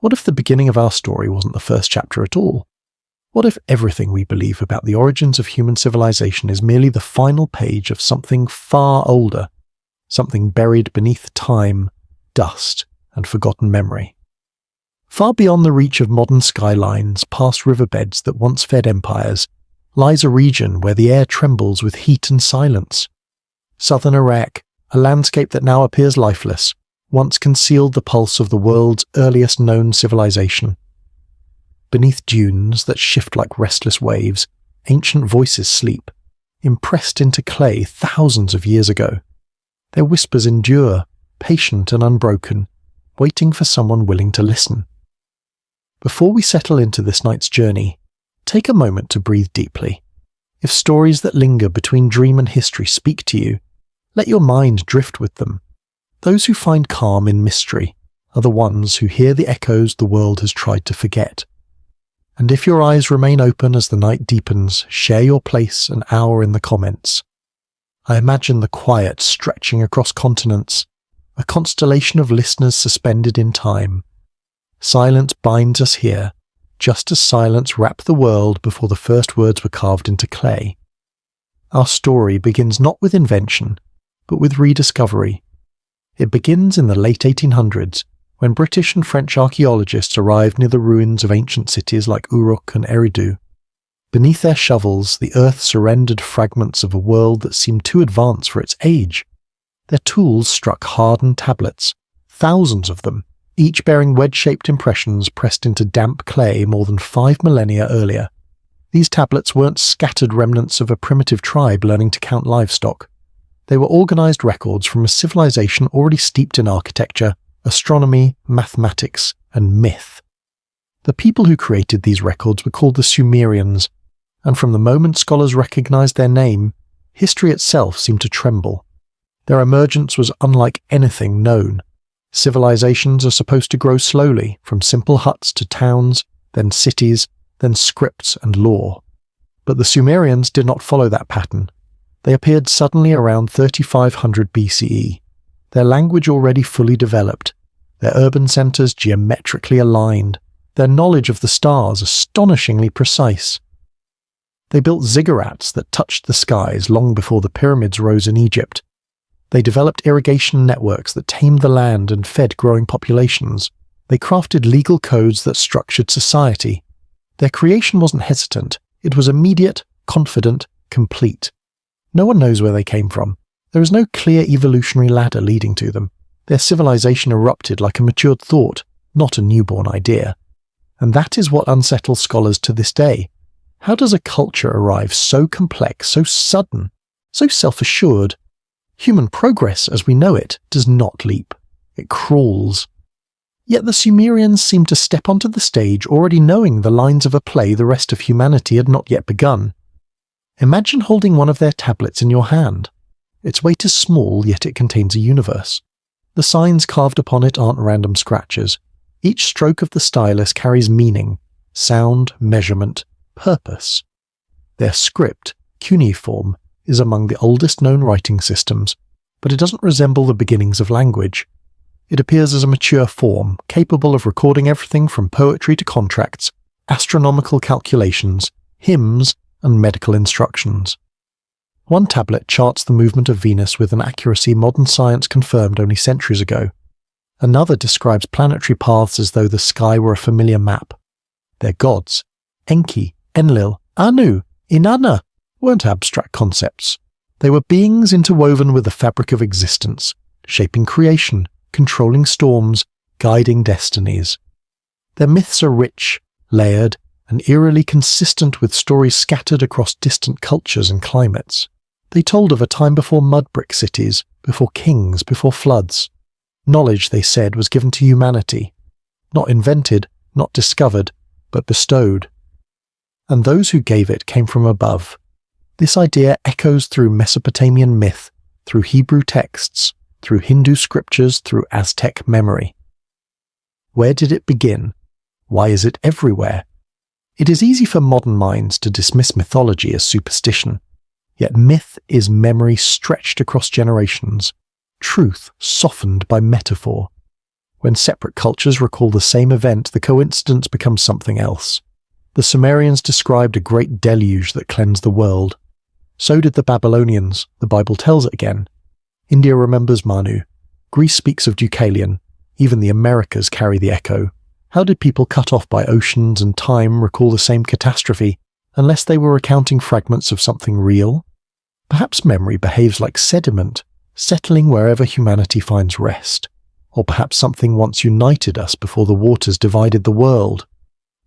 What if the beginning of our story wasn't the first chapter at all? What if everything we believe about the origins of human civilization is merely the final page of something far older, something buried beneath time, dust, and forgotten memory? Far beyond the reach of modern skylines, past riverbeds that once fed empires, lies a region where the air trembles with heat and silence. Southern Iraq, a landscape that now appears lifeless, once concealed the pulse of the world's earliest known civilization. Beneath dunes that shift like restless waves, ancient voices sleep, impressed into clay thousands of years ago. Their whispers endure, patient and unbroken, waiting for someone willing to listen. Before we settle into this night's journey, take a moment to breathe deeply. If stories that linger between dream and history speak to you, let your mind drift with them. Those who find calm in mystery are the ones who hear the echoes the world has tried to forget. And if your eyes remain open as the night deepens, share your place and hour in the comments. I imagine the quiet stretching across continents, a constellation of listeners suspended in time. Silence binds us here, just as silence wrapped the world before the first words were carved into clay. Our story begins not with invention, but with rediscovery. It begins in the late 1800s, when British and French archaeologists arrived near the ruins of ancient cities like Uruk and Eridu. Beneath their shovels, the earth surrendered fragments of a world that seemed too advanced for its age. Their tools struck hardened tablets, thousands of them, each bearing wedge-shaped impressions pressed into damp clay more than 5 millennia earlier. These tablets weren't scattered remnants of a primitive tribe learning to count livestock. They were organized records from a civilization already steeped in architecture, astronomy, mathematics, and myth. The people who created these records were called the Sumerians, and from the moment scholars recognized their name, history itself seemed to tremble. Their emergence was unlike anything known. Civilizations are supposed to grow slowly, from simple huts to towns, then cities, then scripts and law. But the Sumerians did not follow that pattern. They appeared suddenly around 3500 BCE, their language already fully developed, their urban centers geometrically aligned, their knowledge of the stars astonishingly precise. They built ziggurats that touched the skies long before the pyramids rose in Egypt. They developed irrigation networks that tamed the land and fed growing populations. They crafted legal codes that structured society. Their creation wasn't hesitant. It was immediate, confident, complete. No one knows where they came from. There is no clear evolutionary ladder leading to them. Their civilization erupted like a matured thought, not a newborn idea. And that is what unsettles scholars to this day. How does a culture arrive so complex, so sudden, so self-assured? Human progress, as we know it, does not leap. It crawls. Yet the Sumerians seem to step onto the stage already knowing the lines of a play the rest of humanity had not yet begun. Imagine holding one of their tablets in your hand. Its weight is small, yet it contains a universe. The signs carved upon it aren't random scratches. Each stroke of the stylus carries meaning, sound, measurement, purpose. Their script, cuneiform, is among the oldest known writing systems, but it doesn't resemble the beginnings of language. It appears as a mature form, capable of recording everything from poetry to contracts, astronomical calculations, hymns, and medical instructions. One tablet charts the movement of Venus with an accuracy modern science confirmed only centuries ago. Another describes planetary paths as though the sky were a familiar map. Their gods, Enki, Enlil, Anu, Inanna, weren't abstract concepts. They were beings interwoven with the fabric of existence, shaping creation, controlling storms, guiding destinies. Their myths are rich, layered, and eerily consistent with stories scattered across distant cultures and climates. They told of a time before mud brick cities, before kings, before floods. Knowledge, they said, was given to humanity. Not invented, not discovered, but bestowed. And those who gave it came from above. This idea echoes through Mesopotamian myth, through Hebrew texts, through Hindu scriptures, through Aztec memory. Where did it begin? Why is it everywhere? It is easy for modern minds to dismiss mythology as superstition. Yet myth is memory stretched across generations, truth softened by metaphor. When separate cultures recall the same event, the coincidence becomes something else. The Sumerians described a great deluge that cleansed the world. So did the Babylonians. The Bible tells it again. India remembers Manu. Greece speaks of Deucalion. Even the Americas carry the echo. How did people cut off by oceans and time recall the same catastrophe, unless they were recounting fragments of something real? Perhaps memory behaves like sediment, settling wherever humanity finds rest. Or perhaps something once united us before the waters divided the world.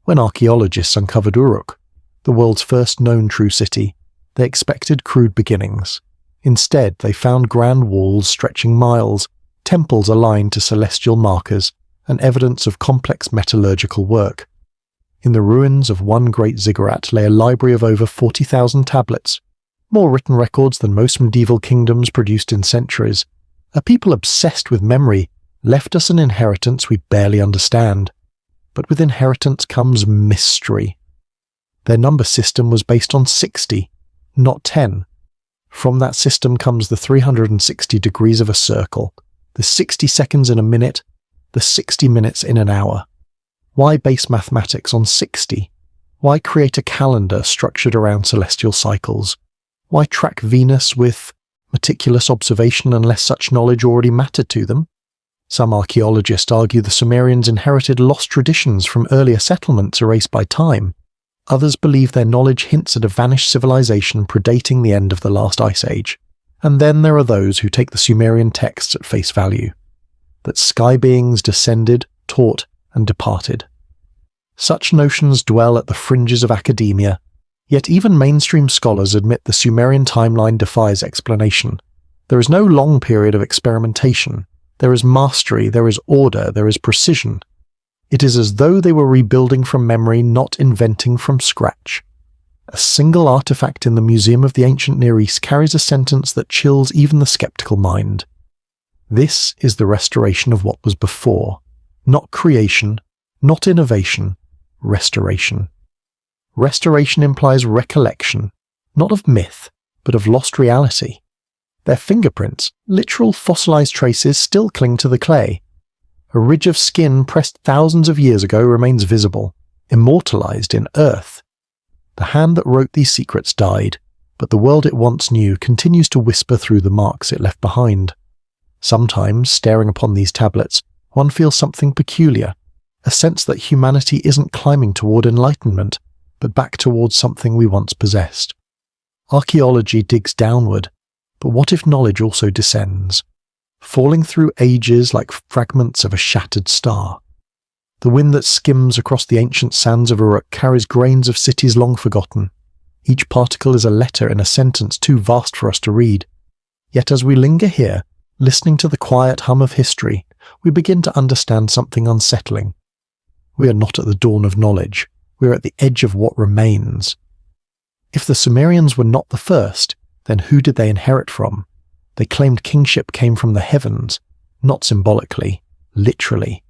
When archaeologists uncovered Uruk, the world's first known true city, they expected crude beginnings. Instead, they found grand walls stretching miles, temples aligned to celestial markers, and evidence of complex metallurgical work. In the ruins of one great ziggurat lay a library of over 40,000 tablets, more written records than most medieval kingdoms produced in centuries. A people obsessed with memory left us an inheritance we barely understand. But with inheritance comes mystery. Their number system was based on 60, not 10. From that system comes the 360 degrees of a circle, the 60 seconds in a minute, the 60 minutes in an hour. Why base mathematics on 60? Why create a calendar structured around celestial cycles? Why track Venus with meticulous observation unless such knowledge already mattered to them? Some archaeologists argue the Sumerians inherited lost traditions from earlier settlements erased by time. Others believe their knowledge hints at a vanished civilization predating the end of the last ice age. And then there are those who take the Sumerian texts at face value. That sky beings descended, taught, and departed. Such notions dwell at the fringes of academia, yet even mainstream scholars admit the Sumerian timeline defies explanation. There is no long period of experimentation. There is mastery, there is order, there is precision. It is as though they were rebuilding from memory, not inventing from scratch. A single artifact in the Museum of the Ancient Near East carries a sentence that chills even the skeptical mind. This is the restoration of what was before. Not creation, not innovation, restoration. Restoration implies recollection, not of myth, but of lost reality. Their fingerprints, literal fossilized traces, still cling to the clay. A ridge of skin pressed thousands of years ago remains visible, immortalized in earth. The hand that wrote these secrets died, but the world it once knew continues to whisper through the marks it left behind. Sometimes, staring upon these tablets, one feels something peculiar, a sense that humanity isn't climbing toward enlightenment, but back towards something we once possessed. Archaeology digs downward, but what if knowledge also descends, falling through ages like fragments of a shattered star? The wind that skims across the ancient sands of Uruk carries grains of cities long forgotten. Each particle is a letter in a sentence too vast for us to read. Yet as we linger here, listening to the quiet hum of history, we begin to understand something unsettling. We are not at the dawn of knowledge. We are at the edge of what remains. If the Sumerians were not the first, then who did they inherit from? They claimed kingship came from the heavens, not symbolically, literally.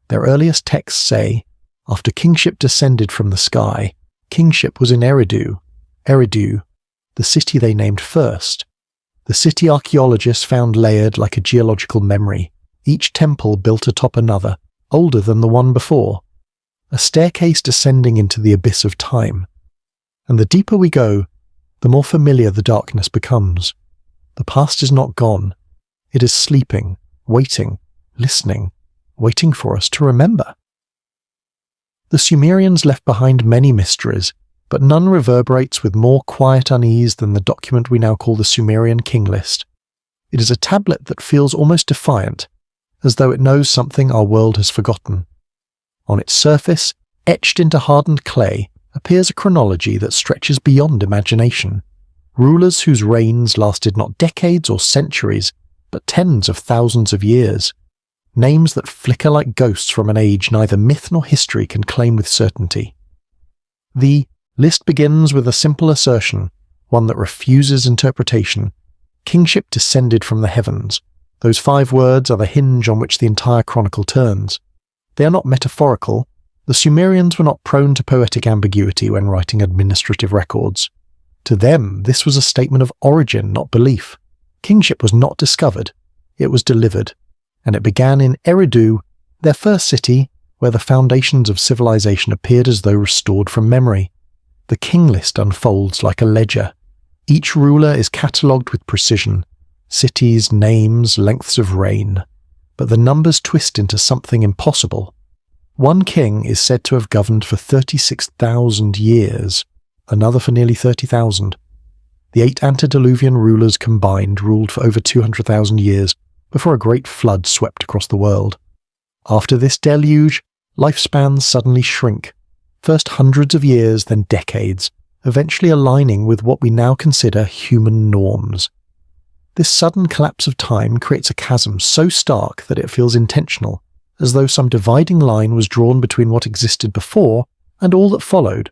Their earliest texts say, after kingship descended from the sky, kingship was in Eridu, the city they named first. The city archaeologists found layered like a geological memory, each temple built atop another, older than the one before. A staircase descending into the abyss of time. And the deeper we go, the more familiar the darkness becomes. The past is not gone. It is sleeping, waiting, listening, waiting for us to remember. The Sumerians left behind many mysteries, but none reverberates with more quiet unease than the document we now call the Sumerian King List. It is a tablet that feels almost defiant, as though it knows something our world has forgotten. On its surface, etched into hardened clay, appears a chronology that stretches beyond imagination. Rulers whose reigns lasted not decades or centuries, but tens of thousands of years. Names that flicker like ghosts from an age neither myth nor history can claim with certainty. The list begins with a simple assertion, one that refuses interpretation. Kingship descended from the heavens. Those 5 words are the hinge on which the entire chronicle turns. They are not metaphorical. The Sumerians were not prone to poetic ambiguity when writing administrative records. To them, this was a statement of origin, not belief. Kingship was not discovered, it was delivered. and it began in Eridu, their first city, where the foundations of civilization appeared as though restored from memory. The king list unfolds like a ledger. Each ruler is catalogued with precision, cities, names, lengths of reign. But the numbers twist into something impossible. One king is said to have governed for 36,000 years, another for nearly 30,000. The 8 antediluvian rulers combined ruled for over 200,000 years before a great flood swept across the world. After this deluge, lifespans suddenly shrink, first hundreds of years, then decades, eventually aligning with what we now consider human norms. This sudden collapse of time creates a chasm so stark that it feels intentional, as though some dividing line was drawn between what existed before and all that followed.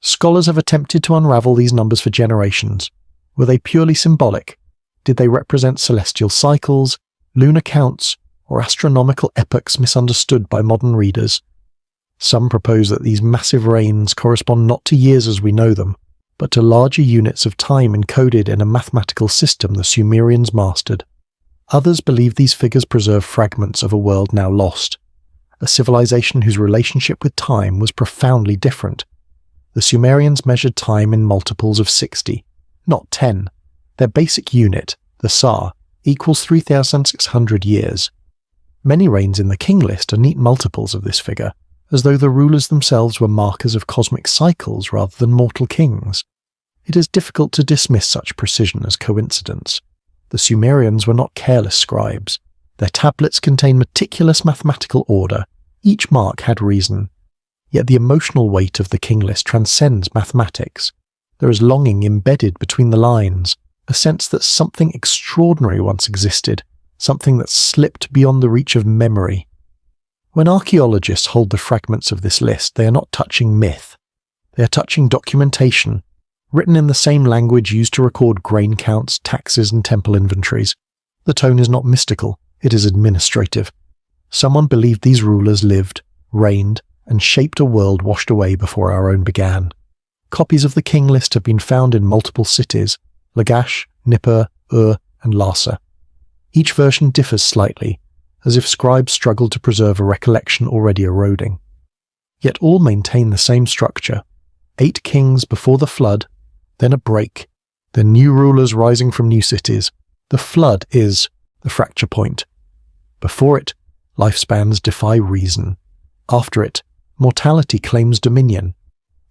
Scholars have attempted to unravel these numbers for generations. Were they purely symbolic? Did they represent celestial cycles, lunar counts, or astronomical epochs misunderstood by modern readers? Some propose that these massive reigns correspond not to years as we know them, but to larger units of time encoded in a mathematical system the Sumerians mastered. Others believe these figures preserve fragments of a world now lost, a civilization whose relationship with time was profoundly different. The Sumerians measured time in multiples of 60, not 10. Their basic unit, the Sa, equals 3,600 years. Many reigns in the king list are neat multiples of this figure, as though the rulers themselves were markers of cosmic cycles rather than mortal kings. It is difficult to dismiss such precision as coincidence. The Sumerians were not careless scribes. Their tablets contain meticulous mathematical order. Each mark had reason. Yet the emotional weight of the king list transcends mathematics. There is longing embedded between the lines, a sense that something extraordinary once existed, something that slipped beyond the reach of memory. When archaeologists hold the fragments of this list, they are not touching myth. They are touching documentation, written in the same language used to record grain counts, taxes, and temple inventories. The tone is not mystical, it is administrative. Someone believed these rulers lived, reigned, and shaped a world washed away before our own began. Copies of the king list have been found in multiple cities: Lagash, Nippur, Ur, and Lhasa. Each version differs slightly, as if scribes struggled to preserve a recollection already eroding. Yet all maintain the same structure: 8 kings before the flood, then a break, then new rulers rising from new cities. The flood is the fracture point. Before it, lifespans defy reason. After it, mortality claims dominion.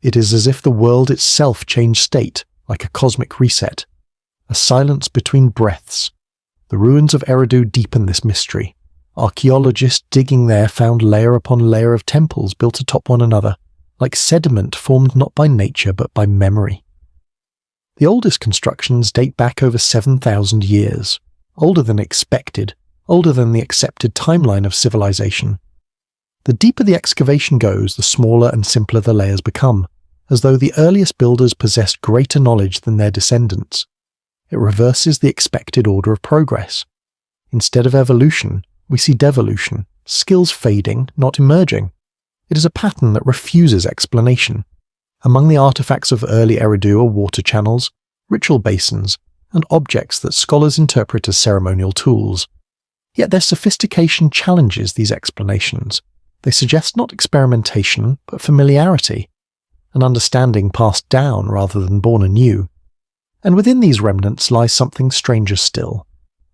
It is as if the world itself changed state, like a cosmic reset. A silence between breaths. The ruins of Eridu deepen this mystery. Archaeologists digging there found layer upon layer of temples built atop one another, like sediment formed not by nature but by memory. The oldest constructions date back over 7,000 years, older than expected, older than the accepted timeline of civilization. The deeper the excavation goes, the smaller and simpler the layers become, as though the earliest builders possessed greater knowledge than their descendants. It reverses the expected order of progress. Instead of evolution, we see devolution, skills fading, not emerging. It is a pattern that refuses explanation. Among the artifacts of early Eridu are water channels, ritual basins, and objects that scholars interpret as ceremonial tools. Yet their sophistication challenges these explanations. They suggest not experimentation, but familiarity, an understanding passed down rather than born anew. And within these remnants lies something stranger still.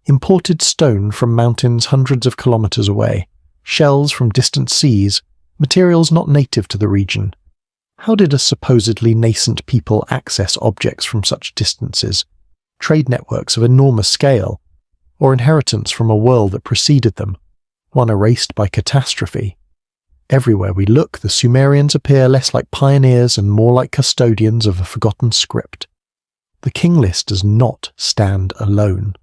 Imported stone from mountains hundreds of kilometers away, shells from distant seas, materials not native to the region. How did a supposedly nascent people access objects from such distances, trade networks of enormous scale, or inheritance from a world that preceded them, one erased by catastrophe? Everywhere we look, the Sumerians appear less like pioneers and more like custodians of a forgotten script. The king list does not stand alone.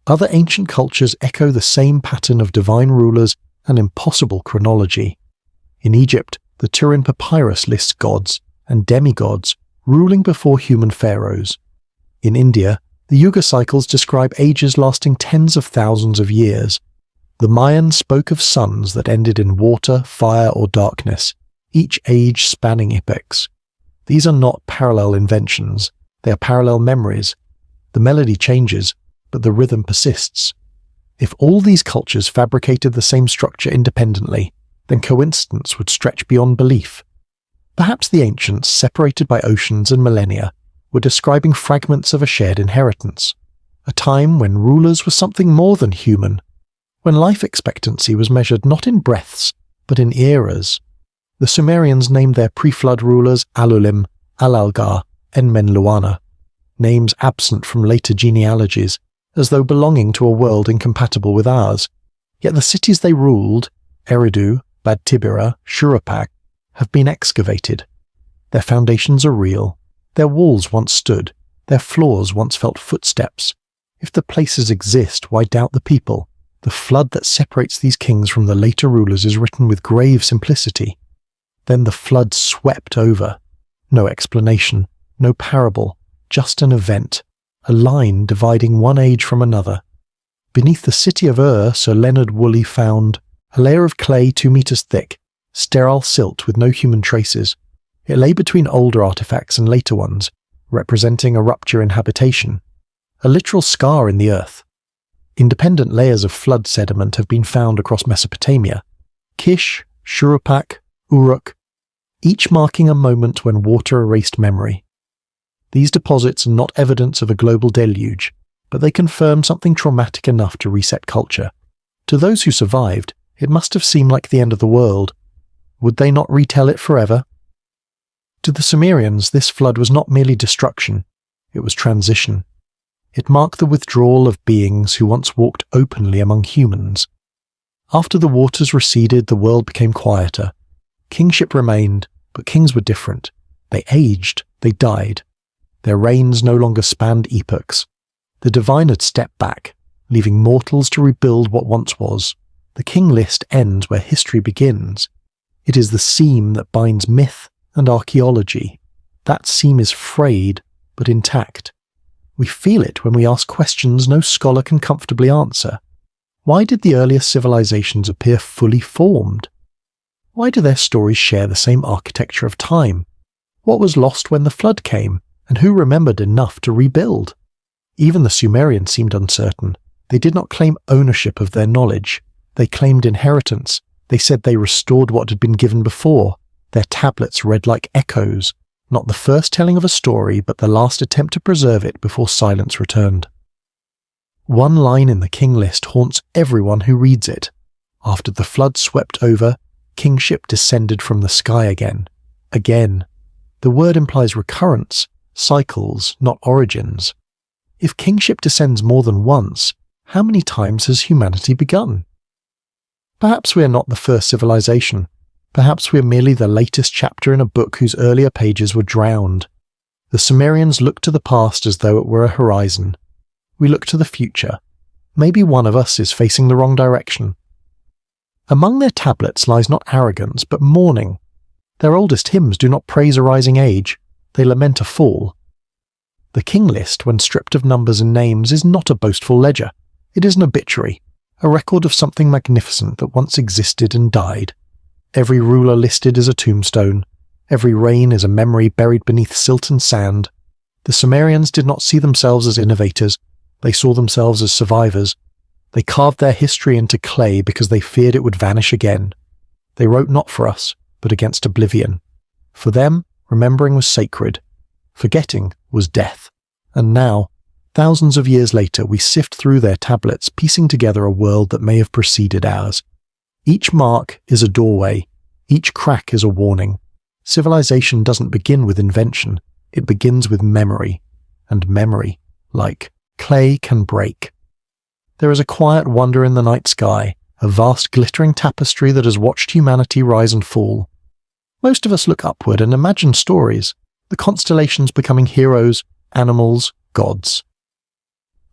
Other ancient cultures echo the same pattern of divine rulers and impossible chronology. In Egypt, the Turin Papyrus lists gods and demigods ruling before human pharaohs. In India, the Yuga cycles describe ages lasting tens of thousands of years. The Mayans spoke of suns that ended in water, fire, or darkness, each age spanning epochs. These are not parallel inventions, they are parallel memories. The melody changes, but the rhythm persists. If all these cultures fabricated the same structure independently, then coincidence would stretch beyond belief. Perhaps the ancients, separated by oceans and millennia, were describing fragments of a shared inheritance, a time when rulers were something more than human, when life expectancy was measured not in breaths, but in eras. The Sumerians named their pre-flood rulers Alulim, Alalgar, and Menluana, names absent from later genealogies, as though belonging to a world incompatible with ours. Yet the cities they ruled, Eridu, Bad Tibira, Shuruppak, have been excavated. Their foundations are real. Their walls once stood. Their floors once felt footsteps. If the places exist, why doubt the people? The flood that separates these kings from the later rulers is written with grave simplicity. Then the flood swept over. No explanation, no parable, just an event, a line dividing one age from another. Beneath the city of Sir Leonard Woolley found a layer of clay 2 meters thick, sterile silt with no human traces. It lay between older artifacts and later ones, representing a rupture in habitation, a literal scar in the earth. Independent layers of flood sediment have been found across Mesopotamia, Kish, Shuruppak, Uruk, each marking a moment when water erased memory. These deposits are not evidence of a global deluge, but they confirm something traumatic enough to reset culture. To those who survived, it must have seemed like the end of the world. Would they not retell it forever? To the Sumerians, this flood was not merely destruction, it was transition. It marked the withdrawal of beings who once walked openly among humans. After the waters receded, the world became quieter. Kingship remained, but kings were different. They aged, they died. Their reigns no longer spanned epochs. The divine had stepped back, leaving mortals to rebuild what once was. The king list ends where history begins. It is the seam that binds myth and archaeology. That seam is frayed, but intact. We feel it when we ask questions no scholar can comfortably answer. Why did the earliest civilizations appear fully formed? Why do their stories share the same architecture of time? What was lost when the flood came, and who remembered enough to rebuild? Even the Sumerians seemed uncertain. They did not claim ownership of their knowledge. They claimed inheritance. They said they restored what had been given before. Their tablets read like echoes, not the first telling of a story, but the last attempt to preserve it before silence returned. One line in the king list haunts everyone who reads it. After the flood swept over, kingship descended from the sky again. Again. The word implies recurrence, cycles, not origins. If kingship descends more than once, how many times has humanity begun? Perhaps we are not the first civilization. Perhaps we are merely the latest chapter in a book whose earlier pages were drowned. The Sumerians look to the past as though it were a horizon. We look to the future. Maybe one of us is facing the wrong direction. Among their tablets lies not arrogance, but mourning. Their oldest hymns do not praise a rising age, they lament a fall. The king list, when stripped of numbers and names, is not a boastful ledger. It is an obituary, a record of something magnificent that once existed and died. Every ruler listed is a tombstone. Every reign is a memory buried beneath silt and sand. The Sumerians did not see themselves as innovators. They saw themselves as survivors. They carved their history into clay because they feared it would vanish again. They wrote not for us, but against oblivion. For them, remembering was sacred. Forgetting was death. And now, thousands of years later, we sift through their tablets, piecing together a world that may have preceded ours. Each mark is a doorway. Each crack is a warning. Civilization doesn't begin with invention. It begins with memory. And memory, like clay, can break. There is a quiet wonder in the night sky, a vast glittering tapestry that has watched humanity rise and fall. Most of us look upward and imagine stories, the constellations becoming heroes, animals, gods.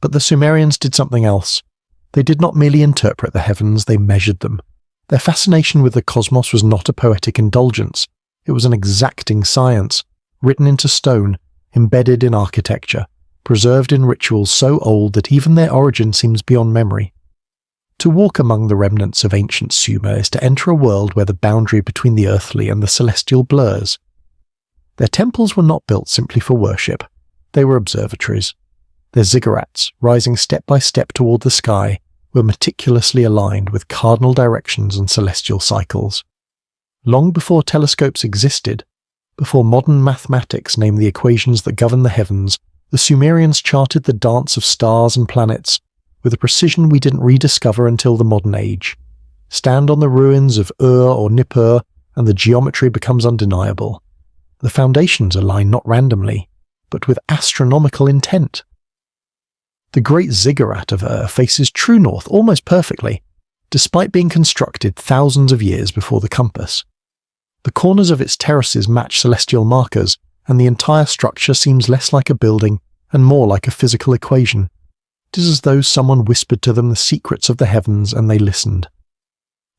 But the Sumerians did something else. They did not merely interpret the heavens, they measured them. Their fascination with the cosmos was not a poetic indulgence. It was an exacting science, written into stone, embedded in architecture, preserved in rituals so old that even their origin seems beyond memory. To walk among the remnants of ancient Sumer is to enter a world where the boundary between the earthly and the celestial blurs. Their temples were not built simply for worship. They were observatories. Their ziggurats, rising step by step toward the sky, were meticulously aligned with cardinal directions and celestial cycles. Long before telescopes existed, before modern mathematics named the equations that govern the heavens, the Sumerians charted the dance of stars and planets with a precision we didn't rediscover until the modern age. Stand on the ruins of Ur or Nippur, and the geometry becomes undeniable. The foundations align not randomly, but with astronomical intent. The great ziggurat of Ur faces true north almost perfectly, despite being constructed thousands of years before the compass. The corners of its terraces match celestial markers, and the entire structure seems less like a building and more like a physical equation. It is as though someone whispered to them the secrets of the heavens and they listened.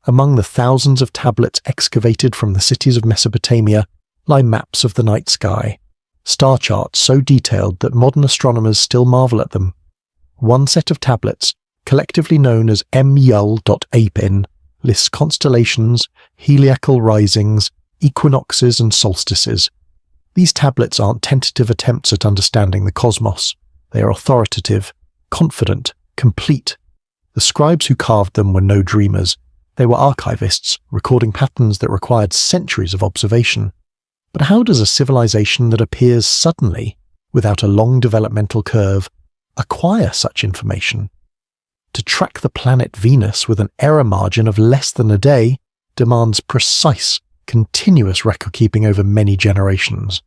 Among the thousands of tablets excavated from the cities of Mesopotamia lie maps of the night sky, star charts so detailed that modern astronomers still marvel at them. One set of tablets, collectively known as myul.apin, lists constellations, heliacal risings, equinoxes and solstices. These tablets aren't tentative attempts at understanding the cosmos. They are authoritative, confident, complete. The scribes who carved them were no dreamers. They were archivists, recording patterns that required centuries of observation. But how does a civilization that appears suddenly, without a long developmental curve, acquire such information? To track the planet Venus with an error margin of less than a day demands precise, continuous record-keeping over many generations.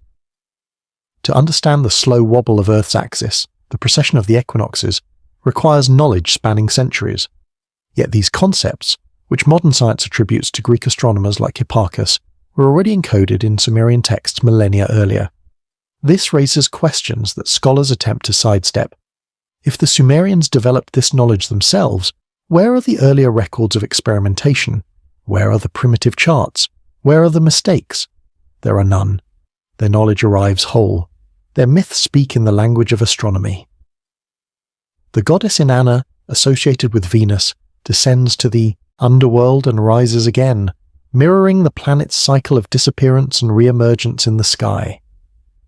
To understand the slow wobble of Earth's axis, the precession of the equinoxes, requires knowledge spanning centuries. Yet these concepts, which modern science attributes to Greek astronomers like Hipparchus, were already encoded in Sumerian texts millennia earlier. This raises questions that scholars attempt to sidestep. If the Sumerians developed this knowledge themselves, where are the earlier records of experimentation? Where are the primitive charts? Where are the mistakes? There are none. Their knowledge arrives whole. Their myths speak in the language of astronomy. The goddess Inanna, associated with Venus, descends to the underworld and rises again, mirroring the planet's cycle of disappearance and re-emergence in the sky.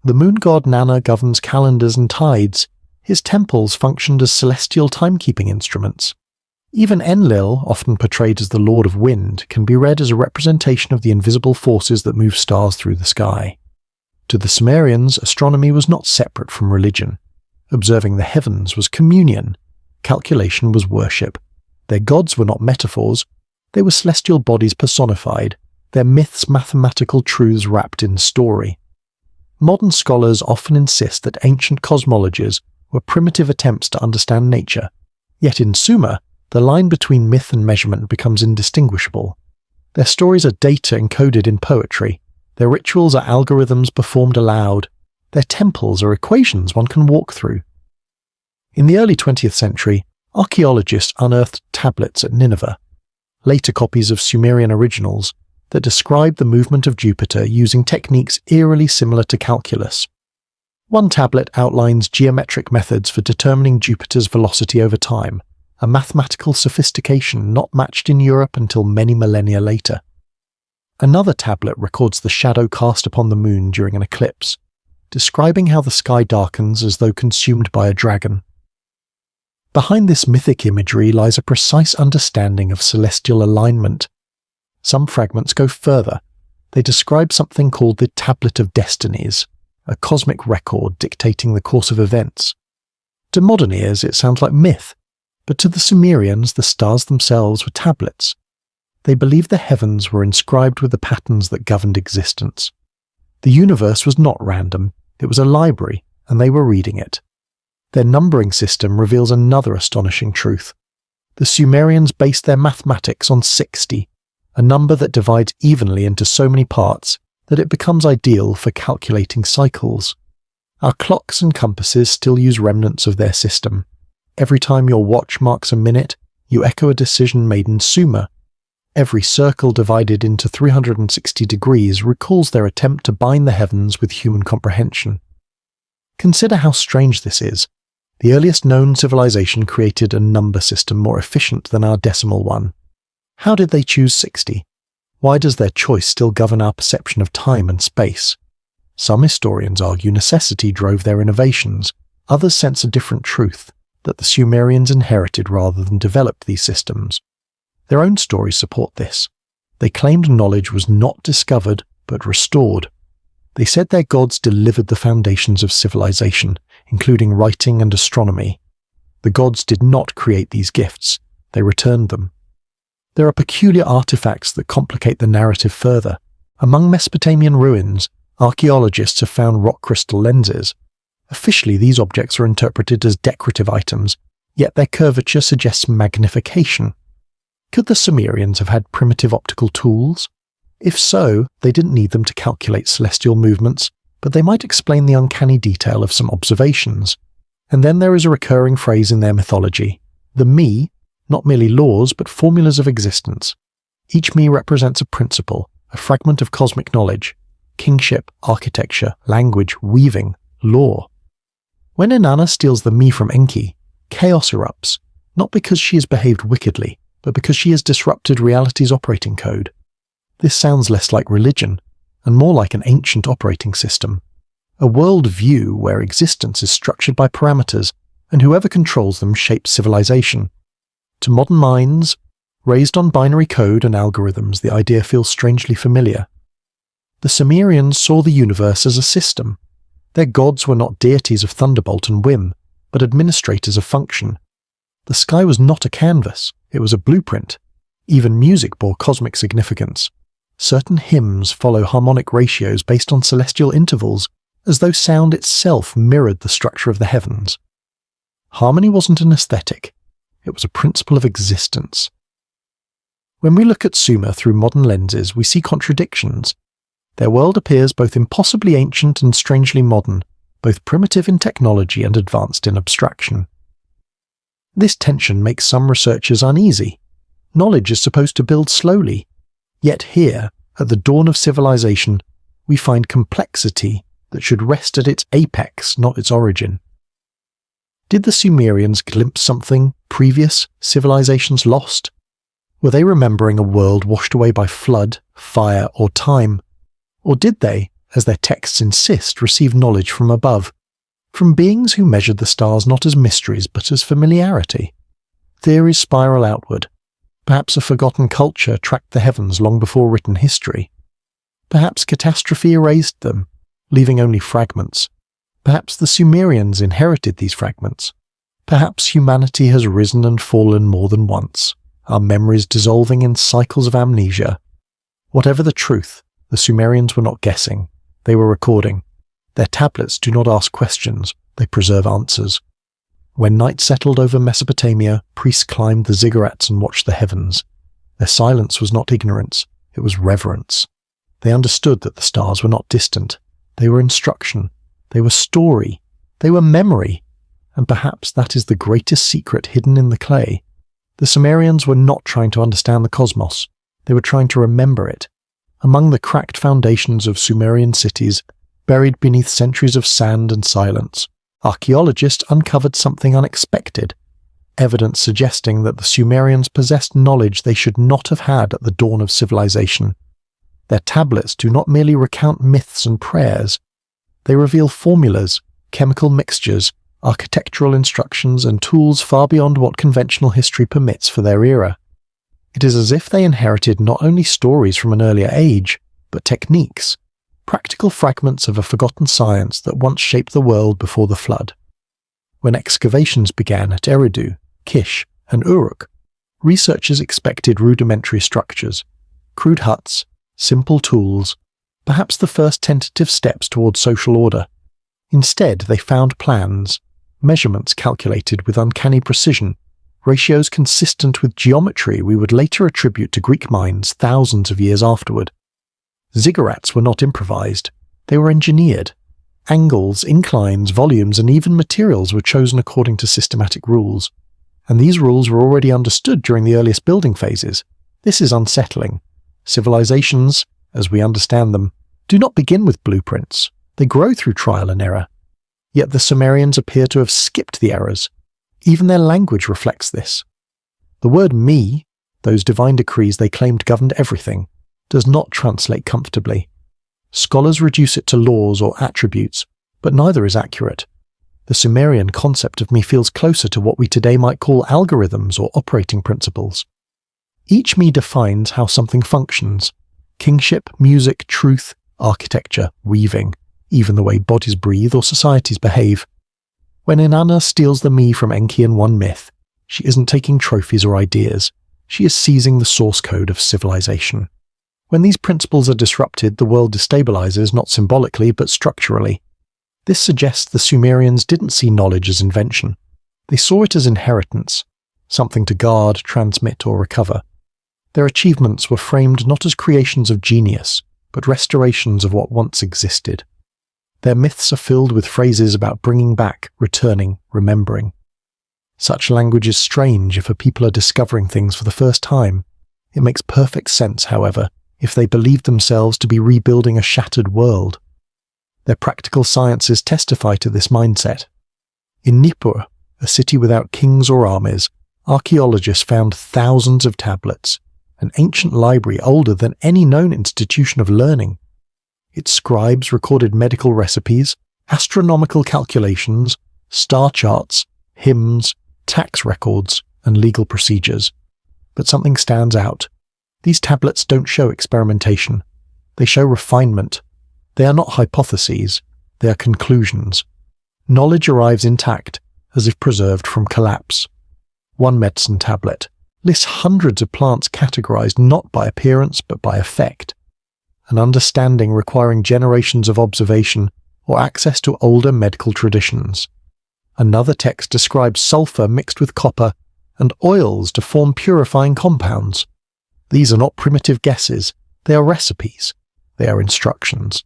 The moon god Nanna governs calendars and tides. His temples functioned as celestial timekeeping instruments. Even Enlil, often portrayed as the Lord of Wind, can be read as a representation of the invisible forces that move stars through the sky. To the Sumerians, astronomy was not separate from religion. Observing the heavens was communion. Calculation was worship. Their gods were not metaphors. They were celestial bodies personified, their myths mathematical truths wrapped in story. Modern scholars often insist that ancient cosmologies were primitive attempts to understand nature, yet in Sumer, the line between myth and measurement becomes indistinguishable. Their stories are data encoded in poetry, their rituals are algorithms performed aloud, their temples are equations one can walk through. In the early 20th century, archaeologists unearthed tablets at Nineveh, later copies of Sumerian originals, that describe the movement of Jupiter using techniques eerily similar to calculus. One tablet outlines geometric methods for determining Jupiter's velocity over time, a mathematical sophistication not matched in Europe until many millennia later. Another tablet records the shadow cast upon the moon during an eclipse, describing how the sky darkens as though consumed by a dragon. Behind this mythic imagery lies a precise understanding of celestial alignment. Some fragments go further. They describe something called the Tablet of Destinies, a cosmic record dictating the course of events. To modern ears, it sounds like myth, but to the Sumerians, the stars themselves were tablets. They believed the heavens were inscribed with the patterns that governed existence. The universe was not random, it was a library, and they were reading it. Their numbering system reveals another astonishing truth. The Sumerians based their mathematics on 60, a number that divides evenly into so many parts that it becomes ideal for calculating cycles. Our clocks and compasses still use remnants of their system. Every time your watch marks a minute, you echo a decision made in Sumer. Every circle divided into 360 degrees recalls their attempt to bind the heavens with human comprehension. Consider how strange this is. The earliest known civilization created a number system more efficient than our decimal one. How did they choose 60? Why does their choice still govern our perception of time and space? Some historians argue necessity drove their innovations. Others sense a different truth, that the Sumerians inherited rather than developed these systems. Their own stories support this. They claimed knowledge was not discovered but restored. They said their gods delivered the foundations of civilization, including writing and astronomy. The gods did not create these gifts, they returned them. There are peculiar artifacts that complicate the narrative further. Among Mesopotamian ruins, archaeologists have found rock crystal lenses. Officially, these objects are interpreted as decorative items, yet their curvature suggests magnification. Could the Sumerians have had primitive optical tools? If so, they didn't need them to calculate celestial movements, but they might explain the uncanny detail of some observations. And then there is a recurring phrase in their mythology, the me, not merely laws but formulas of existence. Each me represents a principle, a fragment of cosmic knowledge, kingship, architecture, language, weaving, law. When Inanna steals the me from Enki, chaos erupts, not because she has behaved wickedly, but because she has disrupted reality's operating code. This sounds less like religion, and more like an ancient operating system. A world view where existence is structured by parameters, and whoever controls them shapes civilization. To modern minds, raised on binary code and algorithms, the idea feels strangely familiar. The Sumerians saw the universe as a system. Their gods were not deities of thunderbolt and whim, but administrators of function. The sky was not a canvas, it was a blueprint. Even music bore cosmic significance. Certain hymns follow harmonic ratios based on celestial intervals, as though sound itself mirrored the structure of the heavens. Harmony wasn't an aesthetic, it was a principle of existence. When we look at Sumer through modern lenses, we see contradictions. Their world appears both impossibly ancient and strangely modern, both primitive in technology and advanced in abstraction. This tension makes some researchers uneasy. Knowledge is supposed to build slowly. Yet here, at the dawn of civilization, we find complexity that should rest at its apex, not its origin. Did the Sumerians glimpse something previous civilizations lost? Were they remembering a world washed away by flood, fire, or time? Or did they, as their texts insist, receive knowledge from above, from beings who measured the stars not as mysteries but as familiarity? Theories spiral outward. Perhaps a forgotten culture tracked the heavens long before written history. Perhaps catastrophe erased them, leaving only fragments. Perhaps the Sumerians inherited these fragments. Perhaps humanity has risen and fallen more than once, our memories dissolving in cycles of amnesia. Whatever the truth, the Sumerians were not guessing, they were recording. Their tablets do not ask questions, they preserve answers. When night settled over Mesopotamia, priests climbed the ziggurats and watched the heavens. Their silence was not ignorance, it was reverence. They understood that the stars were not distant. They were instruction. They were story. They were memory. And perhaps that is the greatest secret hidden in the clay. The Sumerians were not trying to understand the cosmos. They were trying to remember it. Among the cracked foundations of Sumerian cities, buried beneath centuries of sand and silence, archaeologists uncovered something unexpected, evidence suggesting that the Sumerians possessed knowledge they should not have had at the dawn of civilization. Their tablets do not merely recount myths and prayers, they reveal formulas, chemical mixtures, architectural instructions, and tools far beyond what conventional history permits for their era. It is as if they inherited not only stories from an earlier age, but techniques, practical fragments of a forgotten science that once shaped the world before the flood. When excavations began at Eridu, Kish, and Uruk, researchers expected rudimentary structures, crude huts, simple tools, perhaps the first tentative steps toward social order. Instead, they found plans, measurements calculated with uncanny precision, ratios consistent with geometry we would later attribute to Greek minds thousands of years afterward. Ziggurats were not improvised, they were engineered. Angles, inclines, volumes, and even materials were chosen according to systematic rules. And these rules were already understood during the earliest building phases. This is unsettling. Civilizations, as we understand them, do not begin with blueprints. They grow through trial and error. Yet the Sumerians appear to have skipped the errors. Even their language reflects this. The word me, those divine decrees they claimed governed everything, does not translate comfortably. Scholars reduce it to laws or attributes, but neither is accurate. The Sumerian concept of me feels closer to what we today might call algorithms or operating principles. Each me defines how something functions: kingship, music, truth, architecture, weaving, even the way bodies breathe or societies behave. When Inanna steals the me from Enki in one myth, she isn't taking trophies or ideas, she is seizing the source code of civilization. When these principles are disrupted, the world destabilizes not symbolically but structurally. This suggests the Sumerians didn't see knowledge as invention. They saw it as inheritance, something to guard, transmit, or recover. Their achievements were framed not as creations of genius, but restorations of what once existed. Their myths are filled with phrases about bringing back, returning, remembering. Such language is strange if a people are discovering things for the first time. It makes perfect sense, however, if they believe themselves to be rebuilding a shattered world. Their practical sciences testify to this mindset. In Nippur, a city without kings or armies, archaeologists found thousands of tablets, an ancient library older than any known institution of learning. Its scribes recorded medical recipes, astronomical calculations, star charts, hymns, tax records, and legal procedures. But something stands out. These tablets don't show experimentation. They show refinement. They are not hypotheses. They are conclusions. Knowledge arrives intact, as if preserved from collapse. One medicine tablet lists hundreds of plants categorized not by appearance but by effect. An understanding requiring generations of observation or access to older medical traditions. Another text describes sulfur mixed with copper and oils to form purifying compounds. These are not primitive guesses, they are recipes, they are instructions.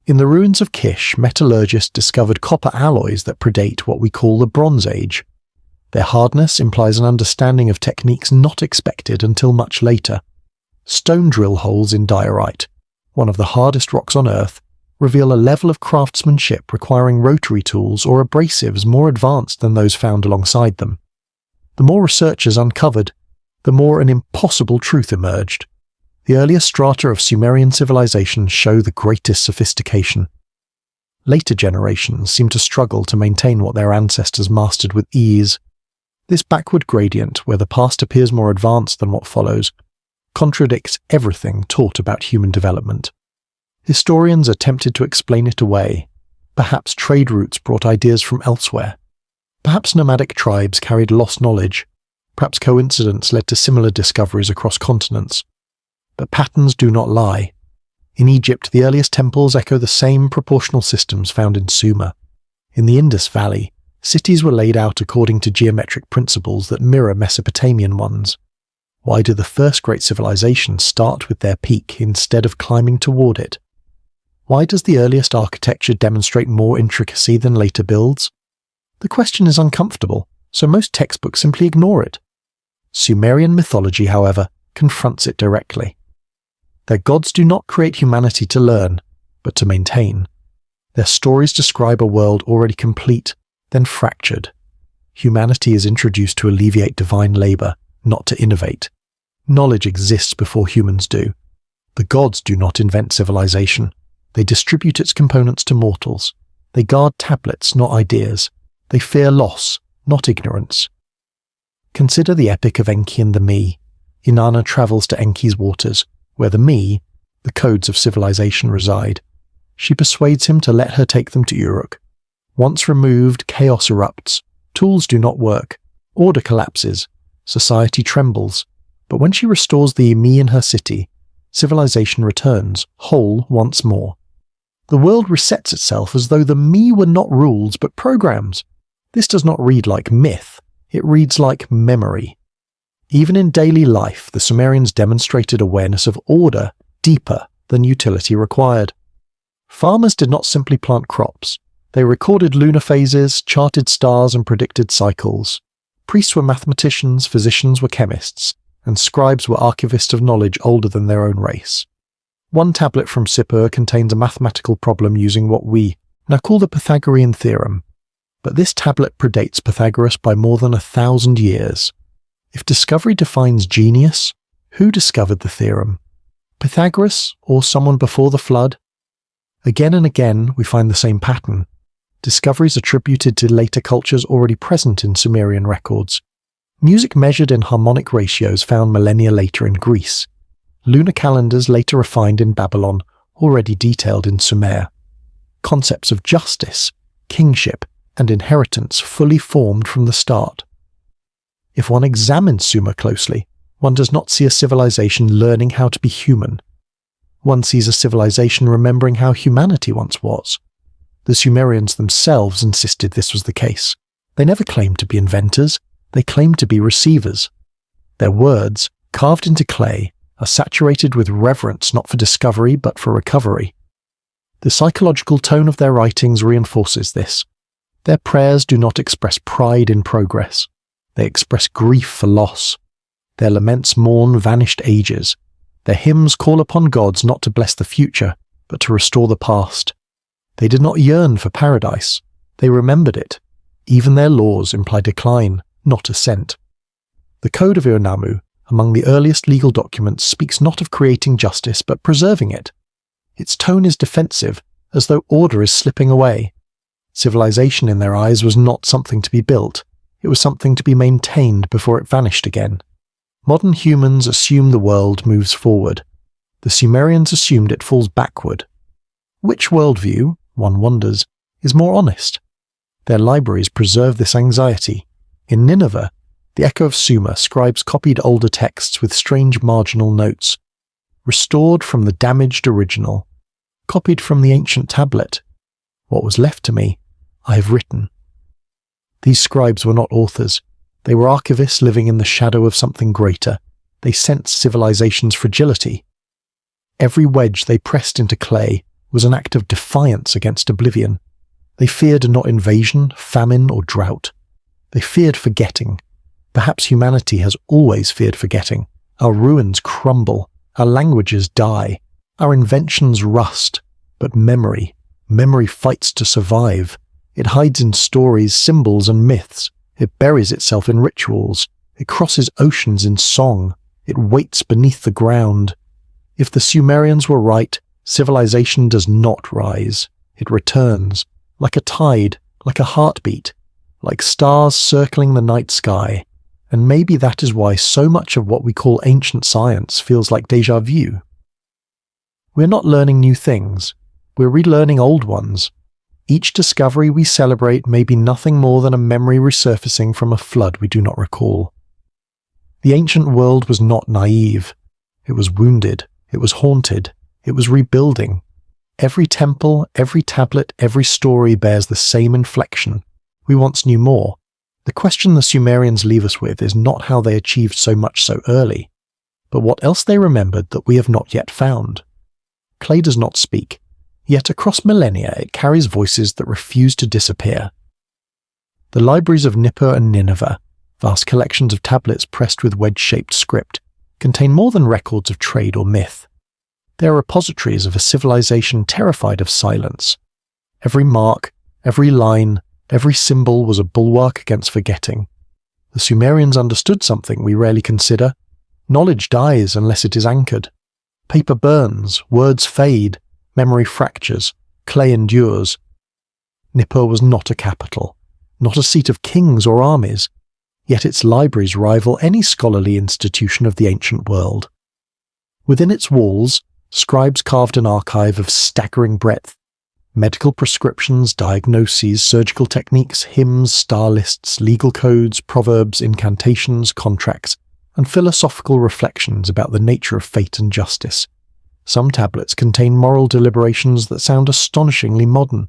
In the ruins of Kish, metallurgists discovered copper alloys that predate what we call the Bronze Age. Their hardness implies an understanding of techniques not expected until much later. Stone drill holes in diorite, one of the hardest rocks on Earth, reveal a level of craftsmanship requiring rotary tools or abrasives more advanced than those found alongside them. The more researchers uncovered, the more an impossible truth emerged. The earlier strata of Sumerian civilization show the greatest sophistication. Later generations seem to struggle to maintain what their ancestors mastered with ease. This backward gradient, where the past appears more advanced than what follows, contradicts everything taught about human development. Historians are tempted to explain it away. Perhaps trade routes brought ideas from elsewhere. Perhaps nomadic tribes carried lost knowledge. Perhaps coincidence led to similar discoveries across continents. But patterns do not lie. In Egypt, the earliest temples echo the same proportional systems found in Sumer. In the Indus Valley, cities were laid out according to geometric principles that mirror Mesopotamian ones. Why do the first great civilizations start with their peak instead of climbing toward it? Why does the earliest architecture demonstrate more intricacy than later builds? The question is uncomfortable, so most textbooks simply ignore it. Sumerian mythology, however, confronts it directly. Their gods do not create humanity to learn, but to maintain. Their stories describe a world already complete, then fractured. Humanity is introduced to alleviate divine labor, not to innovate. Knowledge exists before humans do. The gods do not invent civilization. They distribute its components to mortals. They guard tablets, not ideas. They fear loss, not ignorance. Consider the epic of Enki and the Me. Inanna travels to Enki's waters, where the Me, the codes of civilization, reside. She persuades him to let her take them to Uruk. Once removed, chaos erupts. Tools do not work. Order collapses. Society trembles. But when she restores the Me in her city, civilization returns, whole once more. The world resets itself as though the Me were not rules but programs. This does not read like myth, it reads like memory. Even in daily life, the Sumerians demonstrated awareness of order deeper than utility required. Farmers did not simply plant crops. They recorded lunar phases, charted stars, and predicted cycles. Priests were mathematicians, physicians were chemists, and scribes were archivists of knowledge older than their own race. One tablet from Sippur contains a mathematical problem using what we now call the Pythagorean theorem. But this tablet predates Pythagoras by more than 1,000 years. If discovery defines genius, who discovered the theorem? Pythagoras or someone before the flood? Again and again we find the same pattern. discoveries attributed to later cultures already present in Sumerian records, music measured in harmonic ratios found millennia later in Greece, lunar calendars later refined in Babylon, already detailed in Sumer, concepts of justice, kingship, and inheritance fully formed from the start. If one examines Sumer closely, one does not see a civilization learning how to be human. One sees a civilization remembering how humanity once was. The Sumerians themselves insisted this was the case. They never claimed to be inventors, they claimed to be receivers. Their words, carved into clay, are saturated with reverence not for discovery but for recovery. The psychological tone of their writings reinforces this. Their prayers do not express pride in progress. They express grief for loss. Their laments mourn vanished ages. Their hymns call upon gods not to bless the future, but to restore the past. They did not yearn for paradise. They remembered it. Even their laws imply decline, not ascent. The Code of Ur-Nammu, among the earliest legal documents, speaks not of creating justice, but preserving it. Its tone is defensive, as though order is slipping away. Civilization in their eyes was not something to be built. It was something to be maintained before it vanished again. Modern humans assume the world moves forward. The Sumerians assumed it falls backward. Which worldview, one wonders, is more honest? Their libraries preserve this anxiety. In Nineveh, the Echo of Sumer, scribes copied older texts with strange marginal notes. Restored from the damaged original. Copied from the ancient tablet. What was left to me, I have written. These scribes were not authors. They were archivists living in the shadow of something greater. They sensed civilization's fragility. Every wedge they pressed into clay was an act of defiance against oblivion. They feared not invasion, famine, or drought. They feared forgetting. Perhaps humanity has always feared forgetting. Our ruins crumble. Our languages die. Our inventions rust. But memory fights to survive. It hides in stories, symbols, and myths. It buries itself in rituals. It crosses oceans in song. It waits beneath the ground. If the Sumerians were right, civilization does not rise. It returns, like a tide, like a heartbeat, like stars circling the night sky. And maybe that is why so much of what we call ancient science feels like déjà vu. We're not learning new things. We're relearning old ones. Each discovery we celebrate may be nothing more than a memory resurfacing from a flood we do not recall. The ancient world was not naive. It was wounded. It was haunted. It was rebuilding. Every temple, every tablet, every story bears the same inflection. We once knew more. The question the Sumerians leave us with is not how they achieved so much so early, but what else they remembered that we have not yet found. Clay does not speak. Yet across millennia it carries voices that refuse to disappear. The libraries of Nippur and Nineveh, vast collections of tablets pressed with wedge-shaped script, contain more than records of trade or myth. They are repositories of a civilization terrified of silence. Every mark, every line, every symbol was a bulwark against forgetting. The Sumerians understood something we rarely consider. Knowledge dies unless it is anchored. Paper burns, words fade, memory fractures, clay endures. Nippur was not a capital, not a seat of kings or armies, yet its libraries rival any scholarly institution of the ancient world. Within its walls, scribes carved an archive of staggering breadth. Medical prescriptions, diagnoses, surgical techniques, hymns, star lists, legal codes, proverbs, incantations, contracts, and philosophical reflections about the nature of fate and justice. Some tablets contain moral deliberations that sound astonishingly modern.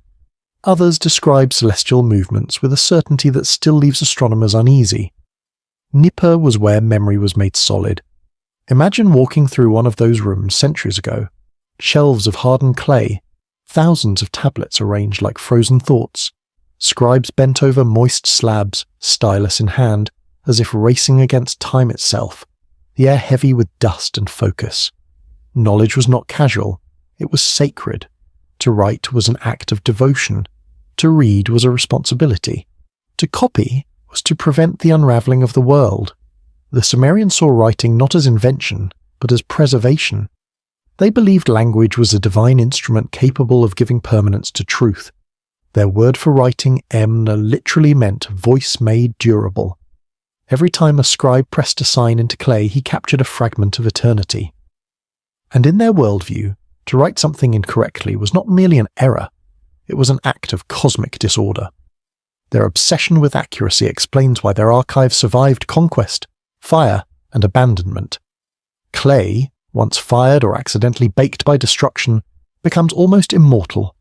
Others describe celestial movements with a certainty that still leaves astronomers uneasy. Nippur was where memory was made solid. Imagine walking through one of those rooms centuries ago. Shelves of hardened clay, thousands of tablets arranged like frozen thoughts, scribes bent over moist slabs, stylus in hand, as if racing against time itself, the air heavy with dust and focus. Knowledge was not casual, it was sacred. To write was an act of devotion. To read was a responsibility. To copy was to prevent the unravelling of the world. The Sumerians saw writing not as invention, but as preservation. They believed language was a divine instrument capable of giving permanence to truth. Their word for writing emna literally meant voice made durable. Every time a scribe pressed a sign into clay, he captured a fragment of eternity. And in their worldview, to write something incorrectly was not merely an error, it was an act of cosmic disorder. Their obsession with accuracy explains why their archives survived conquest, fire, and abandonment. Clay, once fired or accidentally baked by destruction, becomes almost immortal.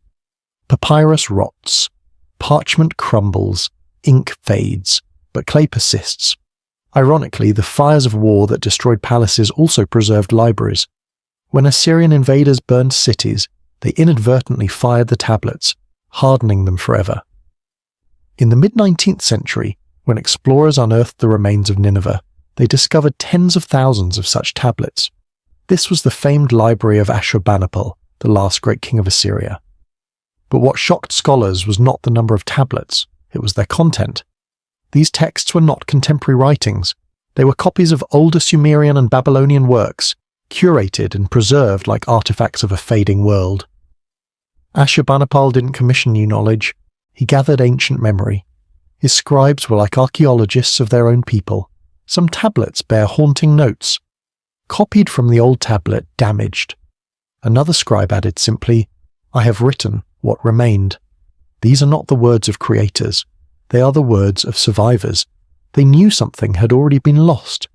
Papyrus rots, parchment crumbles, ink fades, but clay persists. Ironically, the fires of war that destroyed palaces also preserved libraries. When Assyrian invaders burned cities, they inadvertently fired the tablets, hardening them forever. In the mid-19th century, when explorers unearthed the remains of Nineveh, they discovered tens of thousands of such tablets. This was the famed library of Ashurbanipal, the last great king of Assyria. But what shocked scholars was not the number of tablets, it was their content. These texts were not contemporary writings. They were copies of older Sumerian and Babylonian works, curated and preserved like artifacts of a fading world. Ashurbanipal didn't commission new knowledge, he gathered ancient memory. His scribes were like archaeologists of their own people. Some tablets bear haunting notes, copied from the old tablet, damaged. Another scribe added simply, "I have written what remained." These are not the words of creators, they are the words of survivors. They knew something had already been lost.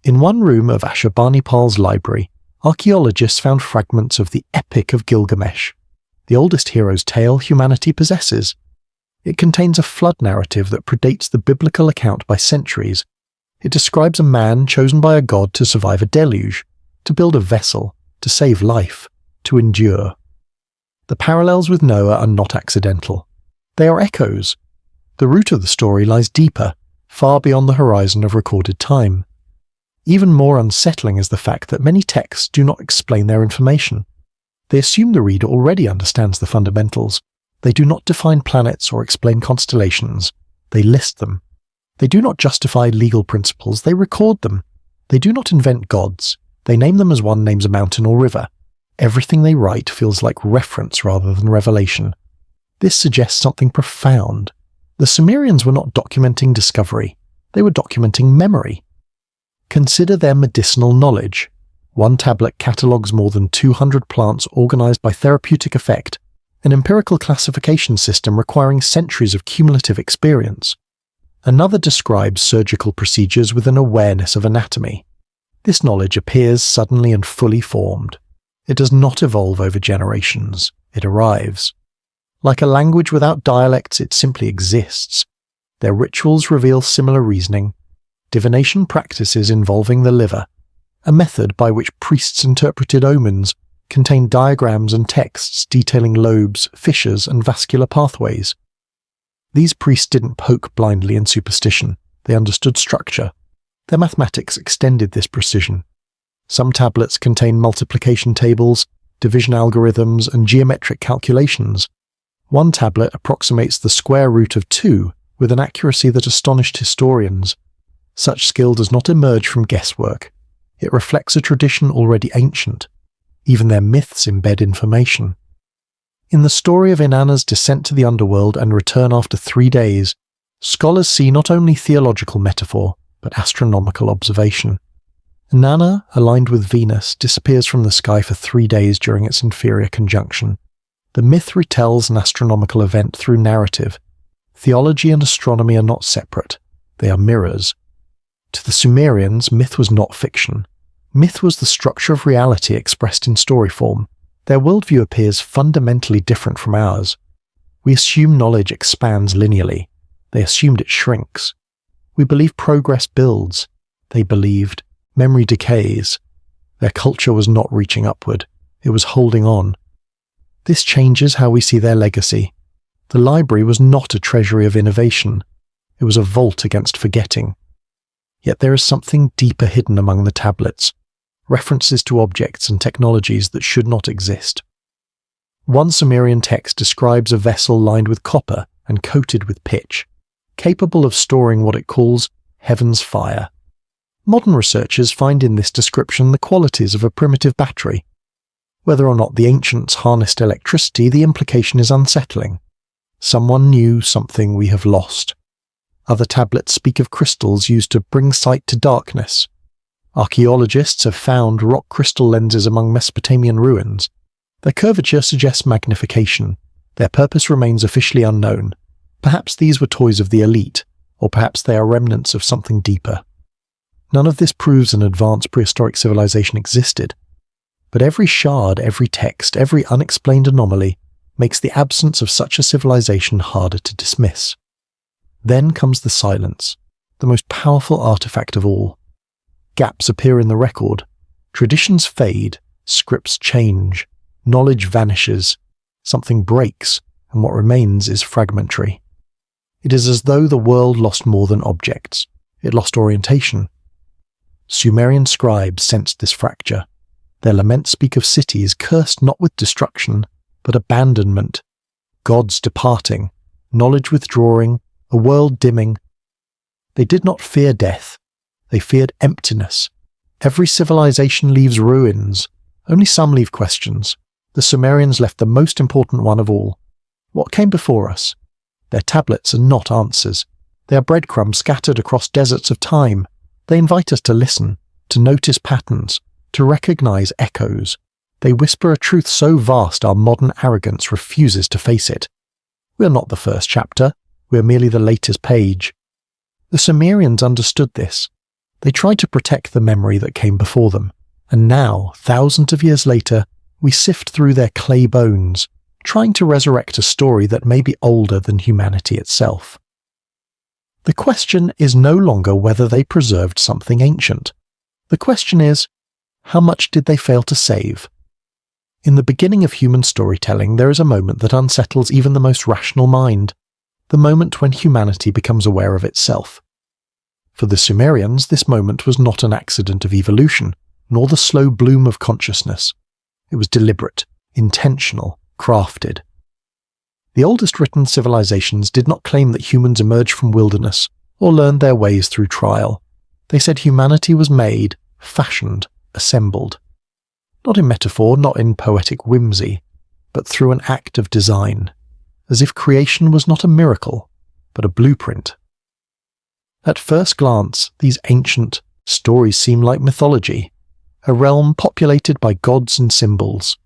In one room of Ashurbanipal's library, archaeologists found fragments of the Epic of Gilgamesh, the oldest hero's tale humanity possesses. It contains a flood narrative that predates the biblical account by centuries. It describes a man chosen by a god to survive a deluge, to build a vessel, to save life, to endure. The parallels with Noah are not accidental. They are echoes. The root of the story lies deeper, far beyond the horizon of recorded time. Even more unsettling is the fact that many texts do not explain their information. They assume the reader already understands the fundamentals. They do not define planets or explain constellations. They list them. They do not justify legal principles, they record them. They do not invent gods. They name them as one names a mountain or river. Everything they write feels like reference rather than revelation. This suggests something profound. The Sumerians were not documenting discovery. They were documenting memory. Consider their medicinal knowledge. One tablet catalogues more than 200 plants organized by therapeutic effect, an empirical classification system requiring centuries of cumulative experience. Another describes surgical procedures with an awareness of anatomy. This knowledge appears suddenly and fully formed. It does not evolve over generations. It arrives. Like a language without dialects, it simply exists. Their rituals reveal similar reasoning. Divination practices involving the liver, a method by which priests interpreted omens, contained diagrams and texts detailing lobes, fissures, and vascular pathways. These priests didn't poke blindly in superstition. They understood structure. Their mathematics extended this precision. Some tablets contain multiplication tables, division algorithms, and geometric calculations. One tablet approximates the square root of 2 with an accuracy that astonished historians. Such skill does not emerge from guesswork. It reflects a tradition already ancient. Even their myths embed information. In the story of Inanna's descent to the underworld and return after 3 days, scholars see not only theological metaphor, but astronomical observation. Inanna, aligned with Venus, disappears from the sky for 3 days during its inferior conjunction. The myth retells an astronomical event through narrative. Theology and astronomy are not separate. They are mirrors. To the Sumerians, myth was not fiction. Myth was the structure of reality expressed in story form. Their worldview appears fundamentally different from ours. We assume knowledge expands linearly. They assumed it shrinks. We believe progress builds. They believed memory decays. Their culture was not reaching upward. It was holding on. This changes how we see their legacy. The library was not a treasury of innovation. It was a vault against forgetting. Yet there is something deeper hidden among the tablets, references to objects and technologies that should not exist. One Sumerian text describes a vessel lined with copper and coated with pitch, capable of storing what it calls heaven's fire. Modern researchers find in this description the qualities of a primitive battery. Whether or not the ancients harnessed electricity, the implication is unsettling. Someone knew something we have lost. Other tablets speak of crystals used to bring sight to darkness. Archaeologists have found rock crystal lenses among Mesopotamian ruins. Their curvature suggests magnification. Their purpose remains officially unknown. Perhaps these were toys of the elite, or perhaps they are remnants of something deeper. None of this proves an advanced prehistoric civilization existed. But every shard, every text, every unexplained anomaly makes the absence of such a civilization harder to dismiss. Then comes the silence, the most powerful artifact of all. Gaps appear in the record. Traditions fade, scripts change, knowledge vanishes, something breaks, and what remains is fragmentary. It is as though the world lost more than objects. It lost orientation. Sumerian scribes sensed this fracture. Their laments speak of cities cursed not with destruction, but abandonment, gods departing, knowledge withdrawing, a world dimming. They did not fear death. They feared emptiness. Every civilization leaves ruins. Only some leave questions. The Sumerians left the most important one of all. What came before us? Their tablets are not answers. They are breadcrumbs scattered across deserts of time. They invite us to listen, to notice patterns, to recognize echoes. They whisper a truth so vast our modern arrogance refuses to face it. We are not the first chapter. We are merely the latest page. The Sumerians understood this. They tried to protect the memory that came before them. And now, thousands of years later, we sift through their clay bones, trying to resurrect a story that may be older than humanity itself. The question is no longer whether they preserved something ancient. The question is, how much did they fail to save? In the beginning of human storytelling, there is a moment that unsettles even the most rational mind, the moment when humanity becomes aware of itself. For the Sumerians, this moment was not an accident of evolution, nor the slow bloom of consciousness. It was deliberate, intentional, crafted. The oldest written civilizations did not claim that humans emerged from wilderness or learned their ways through trial. They said humanity was made, fashioned, assembled. Not in metaphor, not in poetic whimsy, but through an act of design, as if creation was not a miracle, but a blueprint. At first glance, these ancient stories seem like mythology, a realm populated by gods and symbols.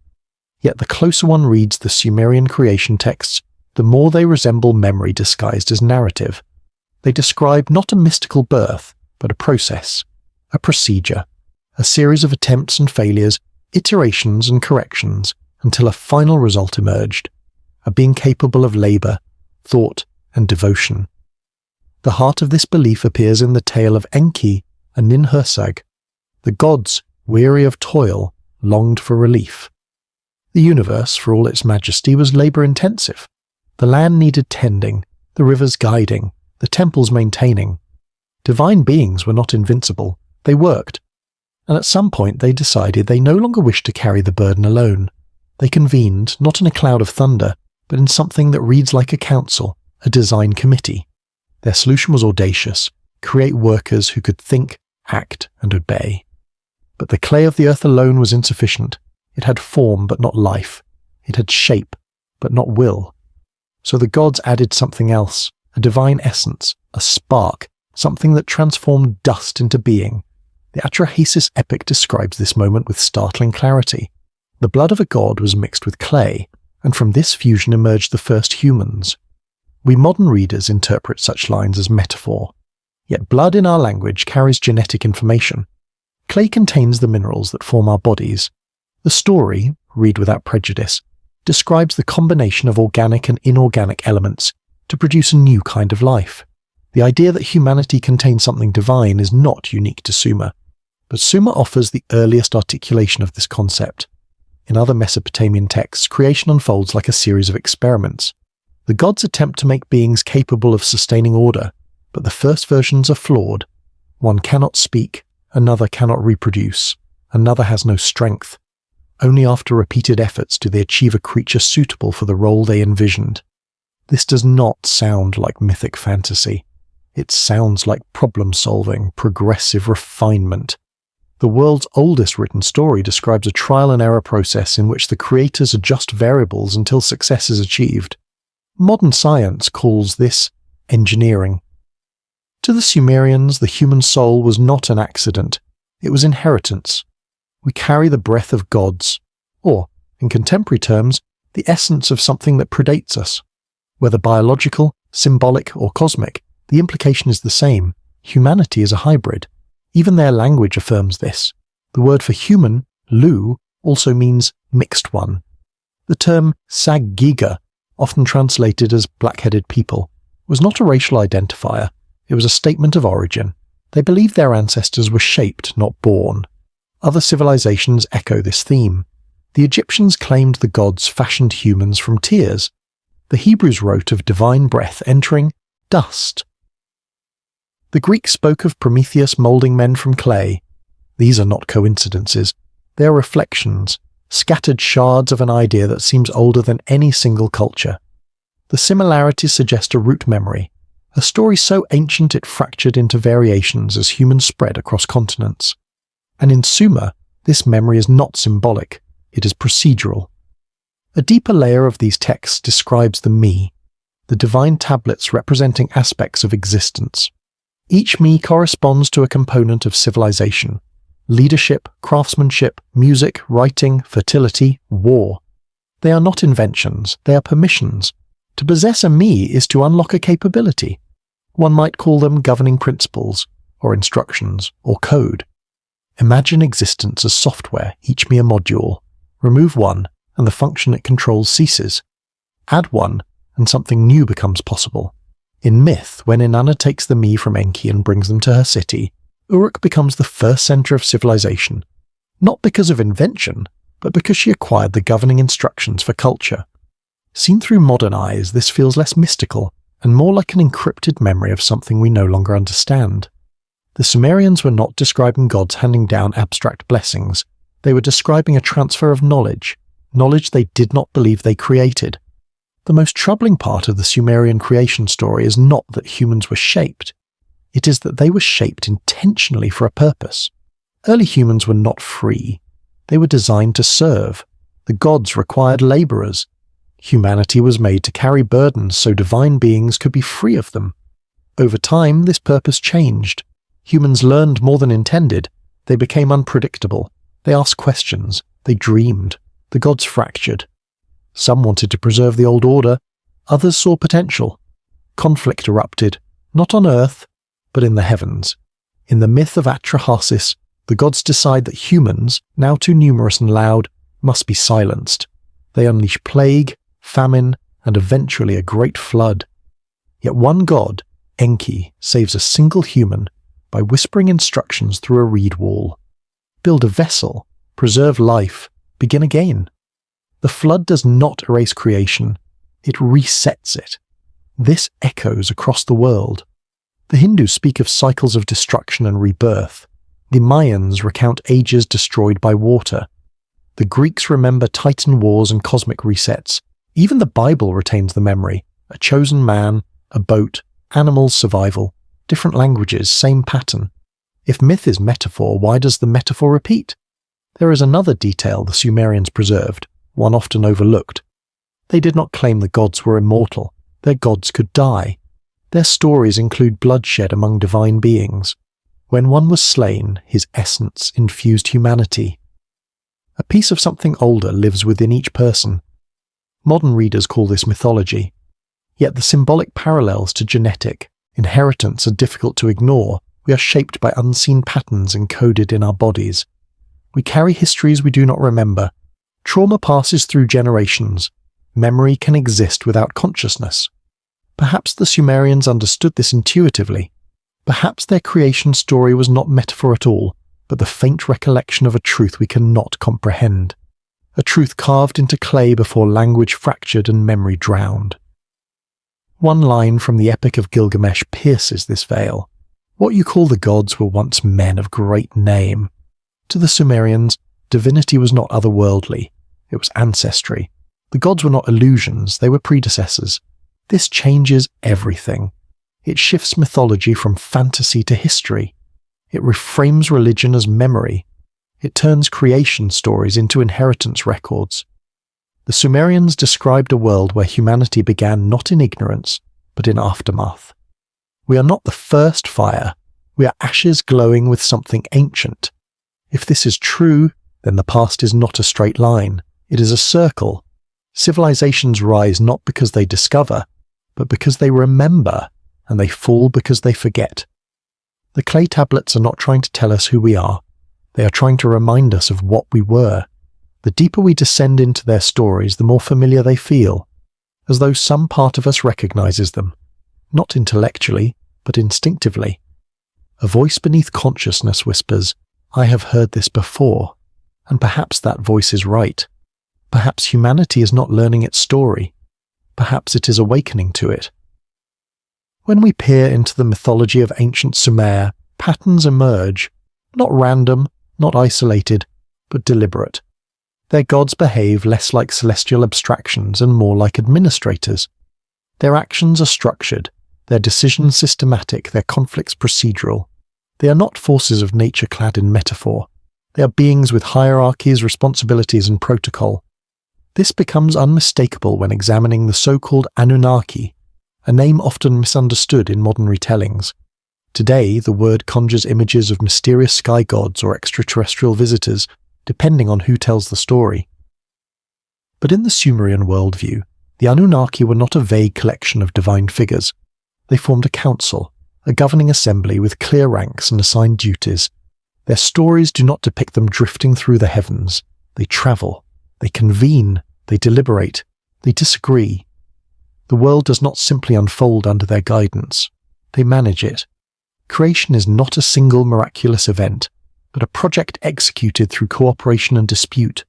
Yet the closer one reads the Sumerian creation texts, the more they resemble memory disguised as narrative. They describe not a mystical birth, but a process, a procedure, a series of attempts and failures, iterations and corrections, until a final result emerged, a being capable of labour, thought, and devotion. The heart of this belief appears in the tale of Enki and Ninhursag. The gods, weary of toil, longed for relief. The universe, for all its majesty, was labour-intensive. The land needed tending, the rivers guiding, the temples maintaining. Divine beings were not invincible. They worked. And at some point they decided they no longer wished to carry the burden alone. They convened, not in a cloud of thunder, but in something that reads like a council, a design committee. Their solution was audacious: create workers who could think, act, and obey. But the clay of the earth alone was insufficient. It had form but not life. It had shape but not will. So the gods added something else, a divine essence, a spark, something that transformed dust into being. The Atrahasis epic describes this moment with startling clarity. The blood of a god was mixed with clay, and from this fusion emerged the first humans. We modern readers interpret such lines as metaphor. Yet blood in our language carries genetic information. Clay contains the minerals that form our bodies. The story, read without prejudice, describes the combination of organic and inorganic elements to produce a new kind of life. The idea that humanity contains something divine is not unique to Sumer, but Sumer offers the earliest articulation of this concept. In other Mesopotamian texts, creation unfolds like a series of experiments. The gods attempt to make beings capable of sustaining order, but the first versions are flawed. One cannot speak, another cannot reproduce, another has no strength. Only after repeated efforts do they achieve a creature suitable for the role they envisioned. This does not sound like mythic fantasy. It sounds like problem-solving, progressive refinement. The world's oldest written story describes a trial and error process in which the creators adjust variables until success is achieved. Modern science calls this engineering. To the Sumerians, the human soul was not an accident, it was inheritance. We carry the breath of gods, or, in contemporary terms, the essence of something that predates us. Whether biological, symbolic, or cosmic, the implication is the same. Humanity is a hybrid. Even their language affirms this. The word for human, lu, also means mixed one. The term Sag-Giga, often translated as black-headed people, was not a racial identifier. It was a statement of origin. They believed their ancestors were shaped, not born. Other civilizations echo this theme. The Egyptians claimed the gods fashioned humans from tears. The Hebrews wrote of divine breath entering dust. The Greeks spoke of Prometheus moulding men from clay. These are not coincidences. They are reflections, scattered shards of an idea that seems older than any single culture. The similarities suggest a root memory, a story so ancient it fractured into variations as humans spread across continents. And in Sumer, this memory is not symbolic, it is procedural. A deeper layer of these texts describes the me, the divine tablets representing aspects of existence. Each me corresponds to a component of civilization: leadership, craftsmanship, music, writing, fertility, war. They are not inventions, they are permissions. To possess a me is to unlock a capability. One might call them governing principles, or instructions, or code. Imagine existence as software, each me a module. Remove one, and the function it controls ceases. Add one, and something new becomes possible. In myth, when Inanna takes the me from Enki and brings them to her city, Uruk becomes the first center of civilization, not because of invention, but because she acquired the governing instructions for culture. Seen through modern eyes, this feels less mystical and more like an encrypted memory of something we no longer understand. The Sumerians were not describing gods handing down abstract blessings. They were describing a transfer of knowledge they did not believe they created. The most troubling part of the Sumerian creation story is not that humans were shaped. It is that they were shaped intentionally for a purpose. Early humans were not free. They were designed to serve. The gods required laborers. Humanity was made to carry burdens so divine beings could be free of them. Over time, this purpose changed. Humans learned more than intended. They became unpredictable. They asked questions. They dreamed. The gods fractured. Some wanted to preserve the old order. Others saw potential. Conflict erupted, not on Earth, but in the heavens. In the myth of Atrahasis, the gods decide that humans, now too numerous and loud, must be silenced. They unleash plague, famine, and eventually a great flood. Yet one god, Enki, saves a single human by whispering instructions through a reed wall. Build a vessel, preserve life, begin again. The flood does not erase creation, it resets it. This echoes across the world. The Hindus speak of cycles of destruction and rebirth. The Mayans recount ages destroyed by water. The Greeks remember Titan wars and cosmic resets. Even the Bible retains the memory: a chosen man, a boat, animals' survival, different languages, same pattern. If myth is metaphor, why does the metaphor repeat? There is another detail the Sumerians preserved, one often overlooked. They did not claim the gods were immortal. Their gods could die. Their stories include bloodshed among divine beings. When one was slain, his essence infused humanity. A piece of something older lives within each person. Modern readers call this mythology. Yet the symbolic parallels to genetic inheritance are difficult to ignore. We are shaped by unseen patterns encoded in our bodies. We carry histories we do not remember. Trauma passes through generations. Memory can exist without consciousness. Perhaps the Sumerians understood this intuitively. Perhaps their creation story was not metaphor at all, but the faint recollection of a truth we cannot comprehend. A truth carved into clay before language fractured and memory drowned. One line from the Epic of Gilgamesh pierces this veil. What you call the gods were once men of great name. To the Sumerians, divinity was not otherworldly. It was ancestry. The gods were not illusions, they were predecessors. This changes everything. It shifts mythology from fantasy to history. It reframes religion as memory, It turns creation stories into inheritance records. The Sumerians described a world where humanity began not in ignorance, but in aftermath. We are not the first fire, we are ashes glowing with something ancient. If this is true, then the past is not a straight line, it is a circle. Civilizations rise not because they discover, but because they remember, and they fall because they forget. The clay tablets are not trying to tell us who we are, they are trying to remind us of what we were. The deeper we descend into their stories, the more familiar they feel, as though some part of us recognizes them, not intellectually, but instinctively. A voice beneath consciousness whispers, "I have heard this before," and perhaps that voice is right. Perhaps humanity is not learning its story. Perhaps it is awakening to it. When we peer into the mythology of ancient Sumer, patterns emerge, not random, not isolated, but deliberate. Their gods behave less like celestial abstractions and more like administrators. Their actions are structured, their decisions systematic, their conflicts procedural. They are not forces of nature clad in metaphor. They are beings with hierarchies, responsibilities, and protocol. This becomes unmistakable when examining the so-called Anunnaki, a name often misunderstood in modern retellings. Today, the word conjures images of mysterious sky gods or extraterrestrial visitors, depending on who tells the story. But in the Sumerian worldview, the Anunnaki were not a vague collection of divine figures. They formed a council, a governing assembly with clear ranks and assigned duties. Their stories do not depict them drifting through the heavens. They travel, they convene, they deliberate, they disagree. The world does not simply unfold under their guidance. They manage it. Creation is not a single miraculous event, but a project executed through cooperation and dispute.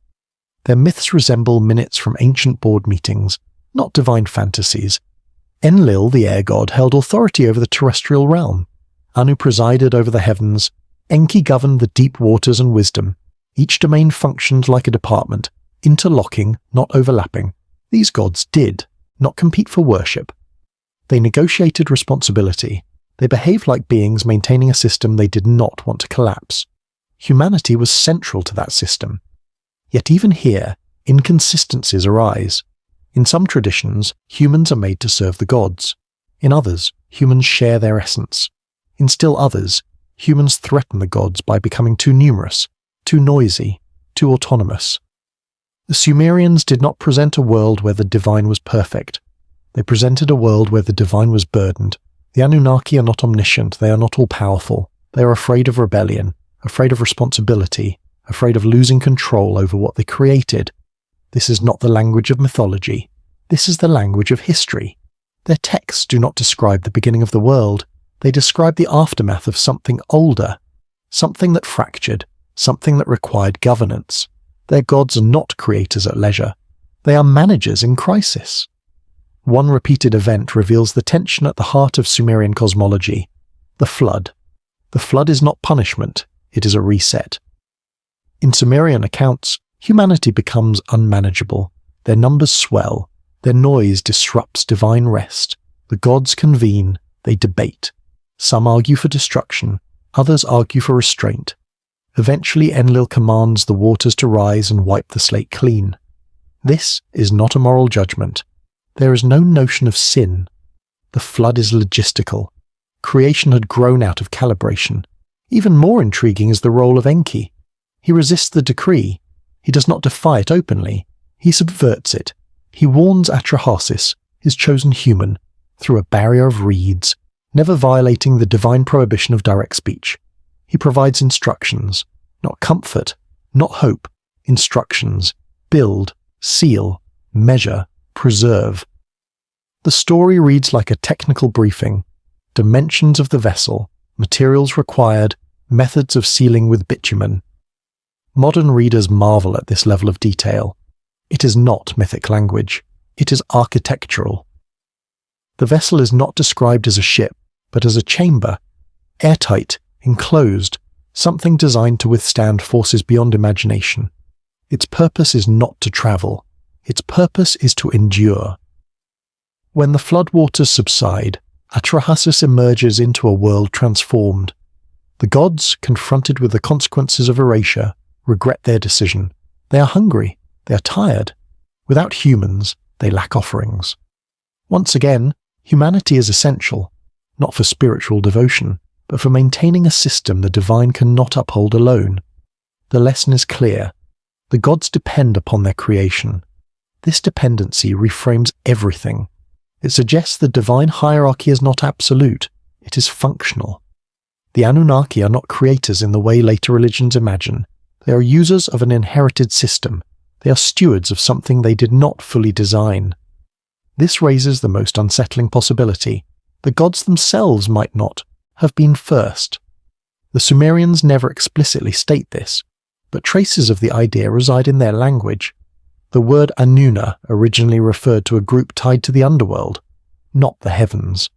Their myths resemble minutes from ancient board meetings, not divine fantasies. Enlil, the air god, held authority over the terrestrial realm. Anu presided over the heavens. Enki governed the deep waters and wisdom. Each domain functioned like a department, interlocking, not overlapping. These gods did not compete for worship. They negotiated responsibility. They behaved like beings maintaining a system they did not want to collapse. Humanity was central to that system. Yet even here, inconsistencies arise. In some traditions, humans are made to serve the gods. In others, humans share their essence. In still others, humans threaten the gods by becoming too numerous, too noisy, too autonomous. The Sumerians did not present a world where the divine was perfect. They presented a world where the divine was burdened. The Anunnaki are not omniscient, they are not all-powerful. They are afraid of rebellion, afraid of responsibility, afraid of losing control over what they created. This is not the language of mythology. This is the language of history. Their texts do not describe the beginning of the world. They describe the aftermath of something older, something that fractured, something that required governance. Their gods are not creators at leisure. They are managers in crisis. One repeated event reveals the tension at the heart of Sumerian cosmology: the flood. The flood is not punishment, it is a reset. In Sumerian accounts, humanity becomes unmanageable. Their numbers swell. Their noise disrupts divine rest. The gods convene. They debate. Some argue for destruction. Others argue for restraint. Eventually Enlil commands the waters to rise and wipe the slate clean. This is not a moral judgment. There is no notion of sin. The flood is logistical. Creation had grown out of calibration. Even more intriguing is the role of Enki. He resists the decree. He does not defy it openly. He subverts it. He warns Atrahasis, his chosen human, through a barrier of reeds, never violating the divine prohibition of direct speech. He provides instructions, not comfort, not hope, instructions: build, seal, measure, preserve. The story reads like a technical briefing: dimensions of the vessel, materials required, methods of sealing with bitumen. Modern readers marvel at this level of detail. It is not mythic language. It is architectural. The vessel is not described as a ship, but as a chamber, airtight, enclosed, something designed to withstand forces beyond imagination. Its purpose is not to travel. Its purpose is to endure. When the floodwaters subside, Atrahasis emerges into a world transformed. The gods, confronted with the consequences of erasure, regret their decision. They are hungry. They are tired. Without humans, they lack offerings. Once again, humanity is essential, not for spiritual devotion, but for maintaining a system the divine cannot uphold alone. The lesson is clear. The gods depend upon their creation. This dependency reframes everything. It suggests the divine hierarchy is not absolute, it is functional. The Anunnaki are not creators in the way later religions imagine. They are users of an inherited system. They are stewards of something they did not fully design. This raises the most unsettling possibility. The gods themselves might not have been first. The Sumerians never explicitly state this, but traces of the idea reside in their language. The word Anuna originally referred to a group tied to the underworld, not the heavens.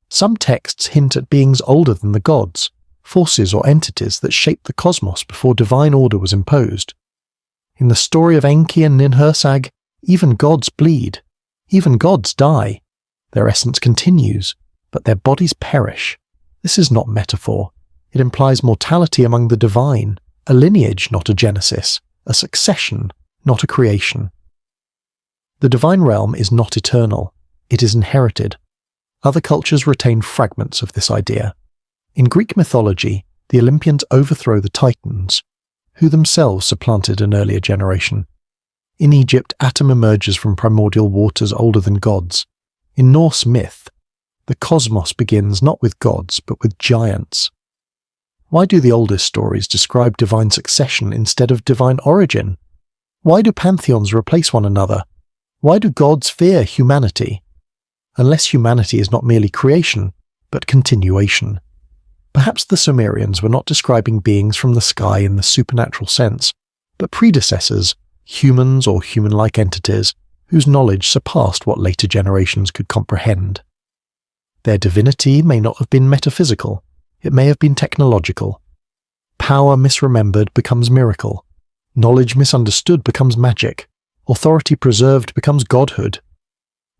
Some texts hint at beings older than the gods, forces or entities that shaped the cosmos before divine order was imposed. In the story of Enki and Ninhursag, even gods bleed. Even gods die. Their essence continues, but their bodies perish. This is not metaphor. It implies mortality among the divine, a lineage, not a genesis, a succession, not a creation. The divine realm is not eternal. It is inherited. Other cultures retain fragments of this idea. In Greek mythology, the Olympians overthrow the Titans, who themselves supplanted an earlier generation. In Egypt, Atum emerges from primordial waters older than gods. In Norse myth, the cosmos begins not with gods, but with giants. Why do the oldest stories describe divine succession instead of divine origin? Why do pantheons replace one another? Why do gods fear humanity? Unless humanity is not merely creation, but continuation. Perhaps the Sumerians were not describing beings from the sky in the supernatural sense, but predecessors, humans or human-like entities, whose knowledge surpassed what later generations could comprehend. Their divinity may not have been metaphysical, it may have been technological. Power misremembered becomes miracle. Knowledge misunderstood becomes magic. Authority preserved becomes godhood.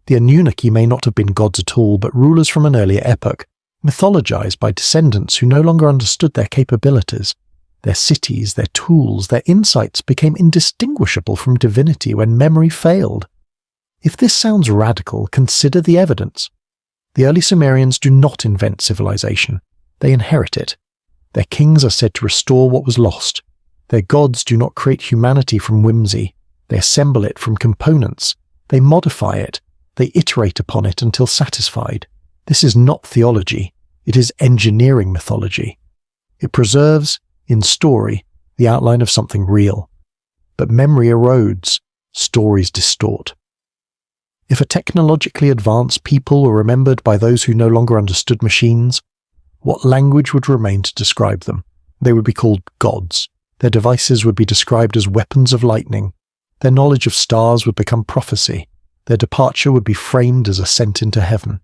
The Anunnaki may not have been gods at all, but rulers from an earlier epoch, mythologized by descendants who no longer understood their capabilities. Their cities, their tools, their insights became indistinguishable from divinity when memory failed. If this sounds radical, consider the evidence. The early Sumerians do not invent civilization. They inherit it. Their kings are said to restore what was lost. Their gods do not create humanity from whimsy. They assemble it from components. They modify it. They iterate upon it until satisfied. This is not theology. It is engineering mythology. It preserves, in story, the outline of something real. But memory erodes. Stories distort. If a technologically advanced people were remembered by those who no longer understood machines, what language would remain to describe them? They would be called gods. Their devices would be described as weapons of lightning. Their knowledge of stars would become prophecy. Their departure would be framed as ascent into heaven.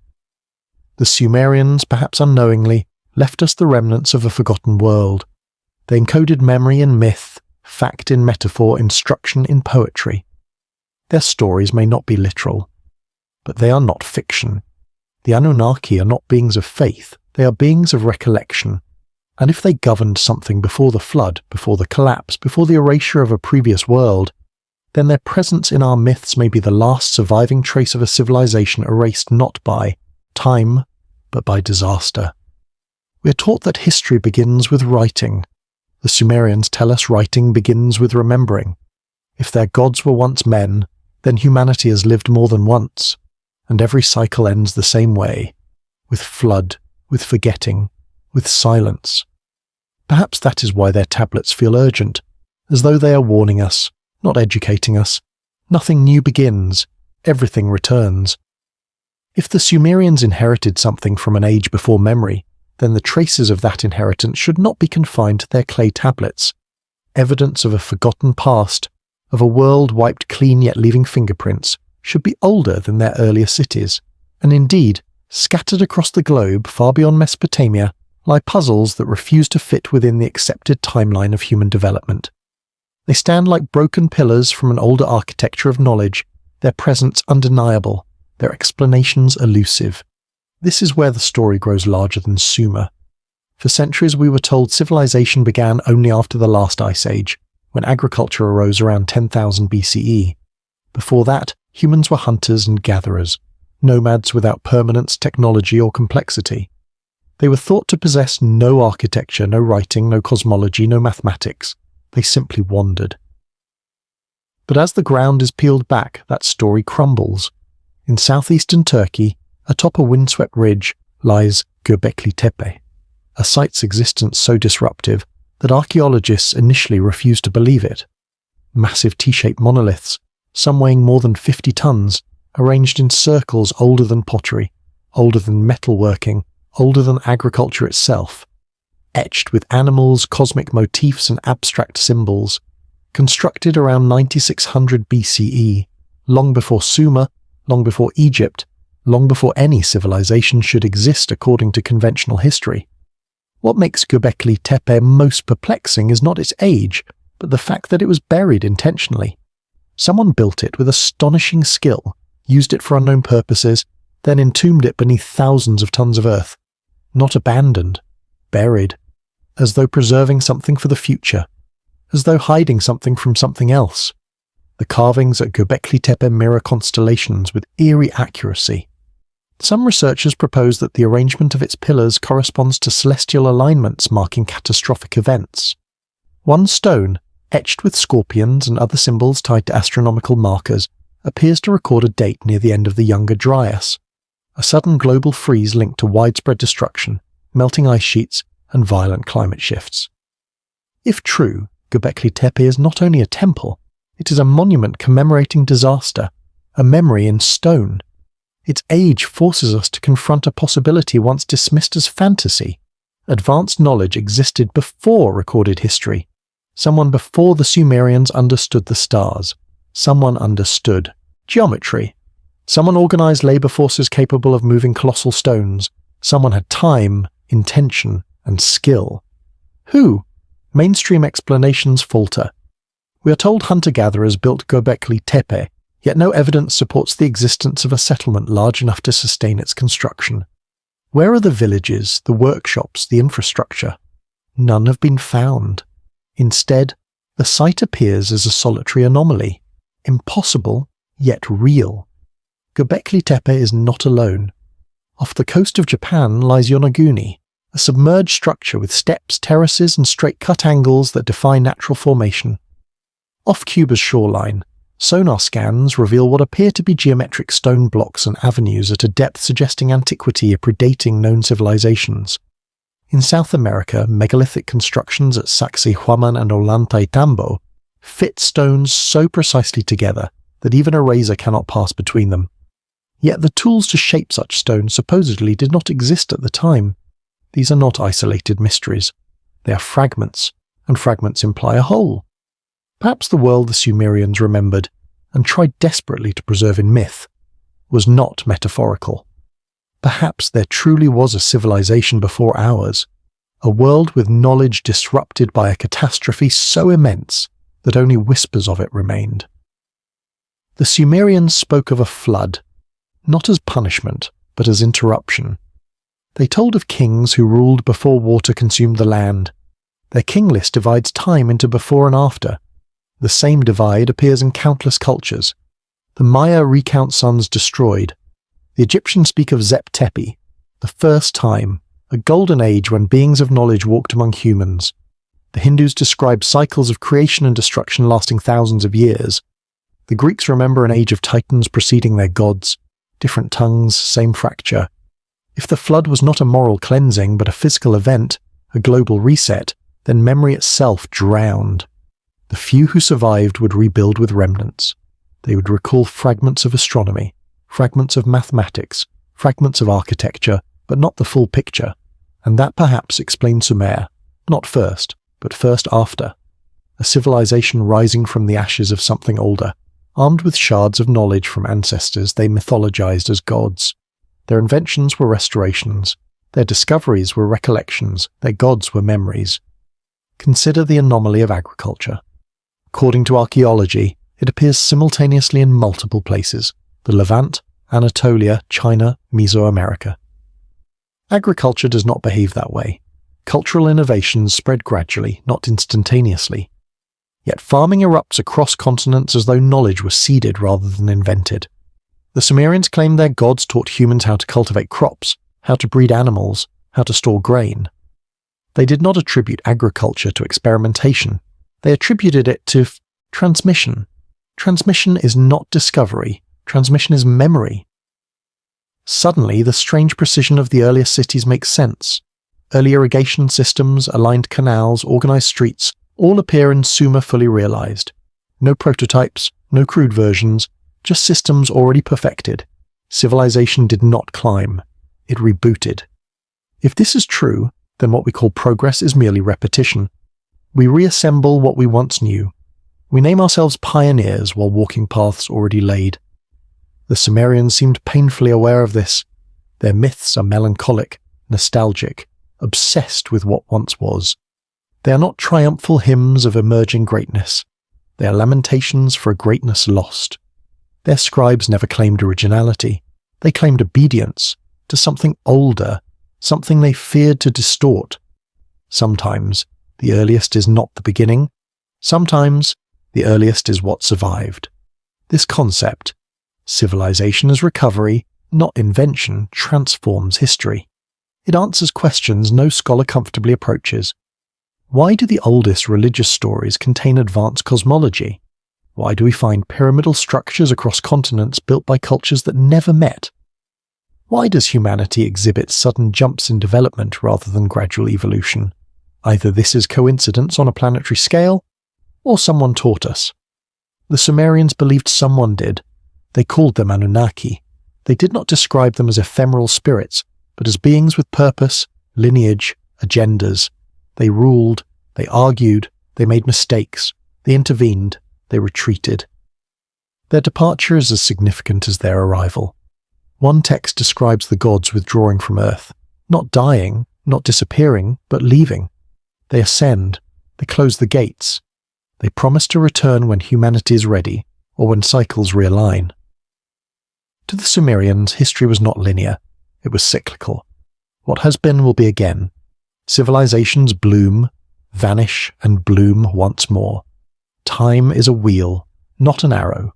The Sumerians, perhaps unknowingly, left us the remnants of a forgotten world. They encoded memory in myth, fact in metaphor, instruction in poetry. Their stories may not be literal, but they are not fiction. The Anunnaki are not beings of faith, they are beings of recollection. And if they governed something before the flood, before the collapse, before the erasure of a previous world, then their presence in our myths may be the last surviving trace of a civilization erased not by time, but by disaster. We are taught that history begins with writing. The Sumerians tell us writing begins with remembering. If their gods were once men, then humanity has lived more than once, and every cycle ends the same way, with flood, with forgetting, with silence. Perhaps that is why their tablets feel urgent, as though they are warning us, not educating us. Nothing new begins, everything returns. If the Sumerians inherited something from an age before memory, then the traces of that inheritance should not be confined to their clay tablets. Evidence of a forgotten past, of a world wiped clean yet leaving fingerprints, should be older than their earlier cities, and indeed, scattered across the globe far beyond Mesopotamia, lie puzzles that refuse to fit within the accepted timeline of human development. They stand like broken pillars from an older architecture of knowledge, their presence undeniable, their explanations elusive. This is where the story grows larger than Sumer. For centuries we were told civilization began only after the last ice age, when agriculture arose around 10,000 BCE. Before that, humans were hunters and gatherers, nomads without permanence, technology, or complexity. They were thought to possess no architecture, no writing, no cosmology, no mathematics. They simply wandered. But as the ground is peeled back, that story crumbles. In southeastern Turkey, atop a windswept ridge, lies Gobekli Tepe, a site's existence so disruptive that archaeologists initially refused to believe it. Massive T-shaped monoliths, some weighing more than 50 tons, arranged in circles older than pottery, older than metalworking, older than agriculture itself, etched with animals, cosmic motifs and abstract symbols, constructed around 9600 BCE, long before Sumer, long before Egypt, long before any civilization should exist according to conventional history. What makes Gobekli Tepe most perplexing is not its age, but the fact that it was buried intentionally. Someone built it with astonishing skill, used it for unknown purposes, then entombed it beneath thousands of tons of earth. Not abandoned, buried, as though preserving something for the future, as though hiding something from something else. The carvings at Gobekli Tepe mirror constellations with eerie accuracy. Some researchers propose that the arrangement of its pillars corresponds to celestial alignments marking catastrophic events. One stone, etched with scorpions and other symbols tied to astronomical markers, appears to record a date near the end of the Younger Dryas, a sudden global freeze linked to widespread destruction, melting ice sheets, and violent climate shifts. If true, Gobekli Tepe is not only a temple, it is a monument commemorating disaster, a memory in stone. Its age forces us to confront a possibility once dismissed as fantasy. Advanced knowledge existed before recorded history. Someone before the Sumerians understood the stars. Someone understood geometry. Someone organized labor forces capable of moving colossal stones. Someone had time, intention, and skill. Who? Mainstream explanations falter. We are told hunter-gatherers built Gobekli Tepe, yet no evidence supports the existence of a settlement large enough to sustain its construction. Where are the villages, the workshops, the infrastructure? None have been found. Instead, the site appears as a solitary anomaly, impossible, yet real. Gobekli Tepe is not alone. Off the coast of Japan lies Yonaguni, a submerged structure with steps, terraces, and straight cut angles that defy natural formation. Off Cuba's shoreline, sonar scans reveal what appear to be geometric stone blocks and avenues at a depth suggesting antiquity predating known civilizations. In South America, megalithic constructions at Sacsayhuaman and Ollantaytambo fit stones so precisely together that even a razor cannot pass between them. Yet the tools to shape such stones supposedly did not exist at the time. These are not isolated mysteries. They are fragments, and fragments imply a whole. Perhaps the world the Sumerians remembered, and tried desperately to preserve in myth, was not metaphorical. Perhaps there truly was a civilization before ours, a world with knowledge disrupted by a catastrophe so immense that only whispers of it remained. The Sumerians spoke of a flood, not as punishment, but as interruption. They told of kings who ruled before water consumed the land. Their king list divides time into before and after. The same divide appears in countless cultures. The Maya recount suns destroyed. The Egyptians speak of Zep Tepi, the first time, a golden age when beings of knowledge walked among humans. The Hindus describe cycles of creation and destruction lasting thousands of years. The Greeks remember an age of titans preceding their gods. Different tongues, same fracture. If the flood was not a moral cleansing but a physical event, a global reset, then memory itself drowned. The few who survived would rebuild with remnants. They would recall fragments of astronomy, fragments of mathematics, fragments of architecture, but not the full picture. And that perhaps explains Sumer, not first, but first after. A civilization rising from the ashes of something older, armed with shards of knowledge from ancestors they mythologized as gods. Their inventions were restorations, their discoveries were recollections, their gods were memories. Consider the anomaly of agriculture. According to archaeology, it appears simultaneously in multiple places: the Levant, Anatolia, China, Mesoamerica. Agriculture does not behave that way. Cultural innovations spread gradually, not instantaneously. Yet farming erupts across continents as though knowledge was seeded rather than invented. The Sumerians claimed their gods taught humans how to cultivate crops, how to breed animals, how to store grain. They did not attribute agriculture to experimentation. They attributed it to transmission. Transmission is not discovery. Transmission is memory. Suddenly, the strange precision of the earliest cities makes sense. Early irrigation systems, aligned canals, organized streets, all appear in Sumer fully realized. No prototypes, no crude versions, just systems already perfected. Civilization did not climb. It rebooted. If this is true, then what we call progress is merely repetition. We reassemble what we once knew. We name ourselves pioneers while walking paths already laid. The Sumerians seemed painfully aware of this. Their myths are melancholic, nostalgic, obsessed with what once was. They are not triumphal hymns of emerging greatness. They are lamentations for a greatness lost. Their scribes never claimed originality. They claimed obedience to something older, something they feared to distort. Sometimes the earliest is not the beginning. Sometimes the earliest is what survived. This concept, civilization as recovery, not invention, transforms history. It answers questions no scholar comfortably approaches. Why do the oldest religious stories contain advanced cosmology? Why do we find pyramidal structures across continents built by cultures that never met? Why does humanity exhibit sudden jumps in development rather than gradual evolution? Either this is coincidence on a planetary scale, or someone taught us. The Sumerians believed someone did. They called them Anunnaki. They did not describe them as ephemeral spirits, but as beings with purpose, lineage, agendas. They ruled, they argued, they made mistakes, they intervened, they retreated. Their departure is as significant as their arrival. One text describes the gods withdrawing from Earth, not dying, not disappearing, but leaving. They ascend, they close the gates. They promise to return when humanity is ready, or when cycles realign. To the Sumerians, history was not linear. It was cyclical. What has been will be again. Civilizations bloom, vanish, and bloom once more. Time is a wheel, not an arrow.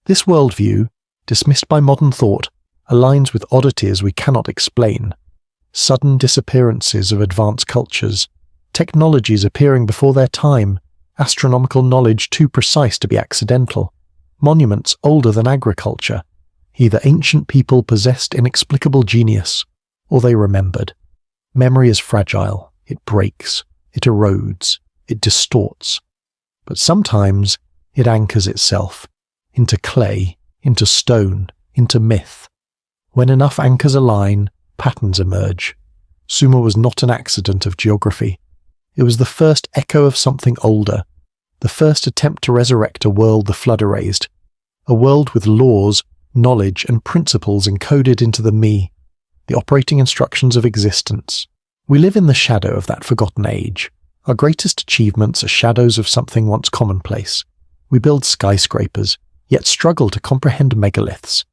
This worldview, dismissed by modern thought, aligns with oddities we cannot explain. Sudden disappearances of advanced cultures, technologies appearing before their time, astronomical knowledge too precise to be accidental, monuments older than agriculture. Either ancient people possessed inexplicable genius, or they remembered. Memory is fragile, it breaks, it erodes, it distorts. But sometimes it anchors itself, into clay, into stone, into myth. When enough anchors align, patterns emerge. Sumer was not an accident of geography. It was the first echo of something older, the first attempt to resurrect a world the flood erased, a world with laws, knowledge, and principles encoded into the me, the operating instructions of existence. We live in the shadow of that forgotten age. Our greatest achievements are shadows of something once commonplace. We build skyscrapers, yet struggle to comprehend megaliths.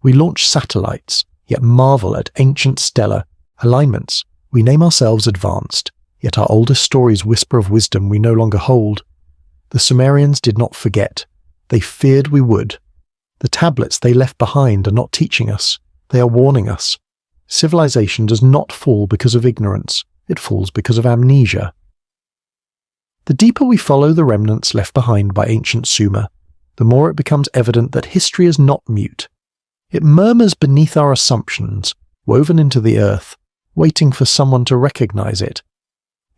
We launch satellites, yet marvel at ancient stellar alignments. We name ourselves advanced, yet our oldest stories whisper of wisdom we no longer hold. The Sumerians did not forget. They feared we would. The tablets they left behind are not teaching us. They are warning us. Civilization does not fall because of ignorance. It falls because of amnesia. The deeper we follow the remnants left behind by ancient Sumer, the more it becomes evident that history is not mute. It murmurs beneath our assumptions, woven into the earth, waiting for someone to recognize it.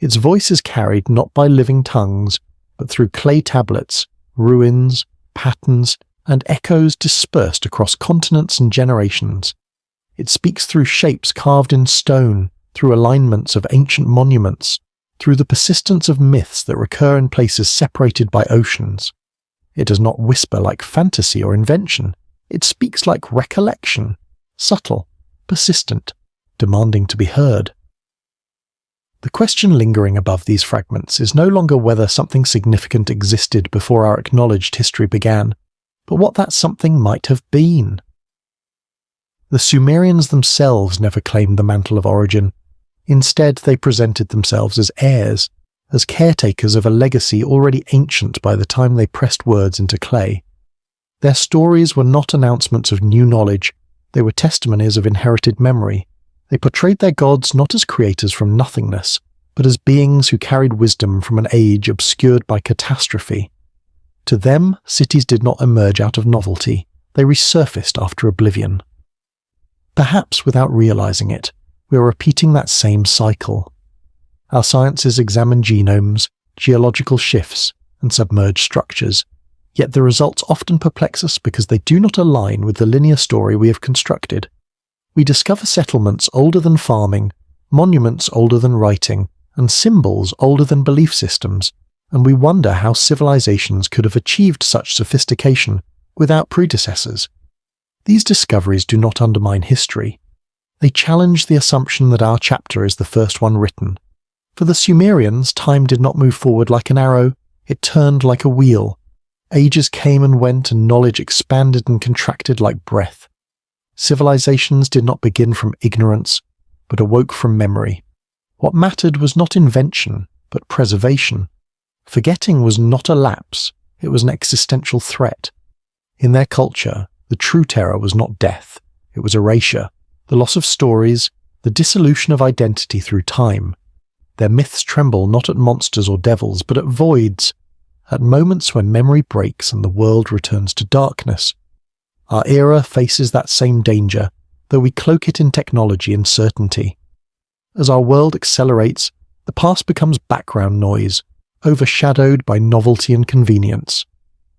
Its voice is carried not by living tongues, but through clay tablets, ruins, patterns, and echoes dispersed across continents and generations. It speaks through shapes carved in stone, through alignments of ancient monuments, through the persistence of myths that recur in places separated by oceans. It does not whisper like fantasy or invention. It speaks like recollection, subtle, persistent, demanding to be heard. The question lingering above these fragments is no longer whether something significant existed before our acknowledged history began, but what that something might have been. The Sumerians themselves never claimed the mantle of origin. Instead, they presented themselves as heirs, as caretakers of a legacy already ancient by the time they pressed words into clay. Their stories were not announcements of new knowledge, they were testimonies of inherited memory. They portrayed their gods not as creators from nothingness, but as beings who carried wisdom from an age obscured by catastrophe. To them, cities did not emerge out of novelty, they resurfaced after oblivion. Perhaps without realizing it, we are repeating that same cycle. Our sciences examine genomes, geological shifts, and submerged structures, yet the results often perplex us because they do not align with the linear story we have constructed. We discover settlements older than farming, monuments older than writing, and symbols older than belief systems, and we wonder how civilizations could have achieved such sophistication without predecessors. These discoveries do not undermine history. They challenge the assumption that our chapter is the first one written. For the Sumerians, time did not move forward like an arrow, it turned like a wheel. Ages came and went and knowledge expanded and contracted like breath. Civilizations did not begin from ignorance, but awoke from memory. What mattered was not invention, but preservation. Forgetting was not a lapse, it was an existential threat. In their culture, the true terror was not death, it was erasure, the loss of stories, the dissolution of identity through time. Their myths tremble not at monsters or devils, but at voids, at moments when memory breaks and the world returns to darkness. Our era faces that same danger, though we cloak it in technology and certainty. As our world accelerates, the past becomes background noise, overshadowed by novelty and convenience.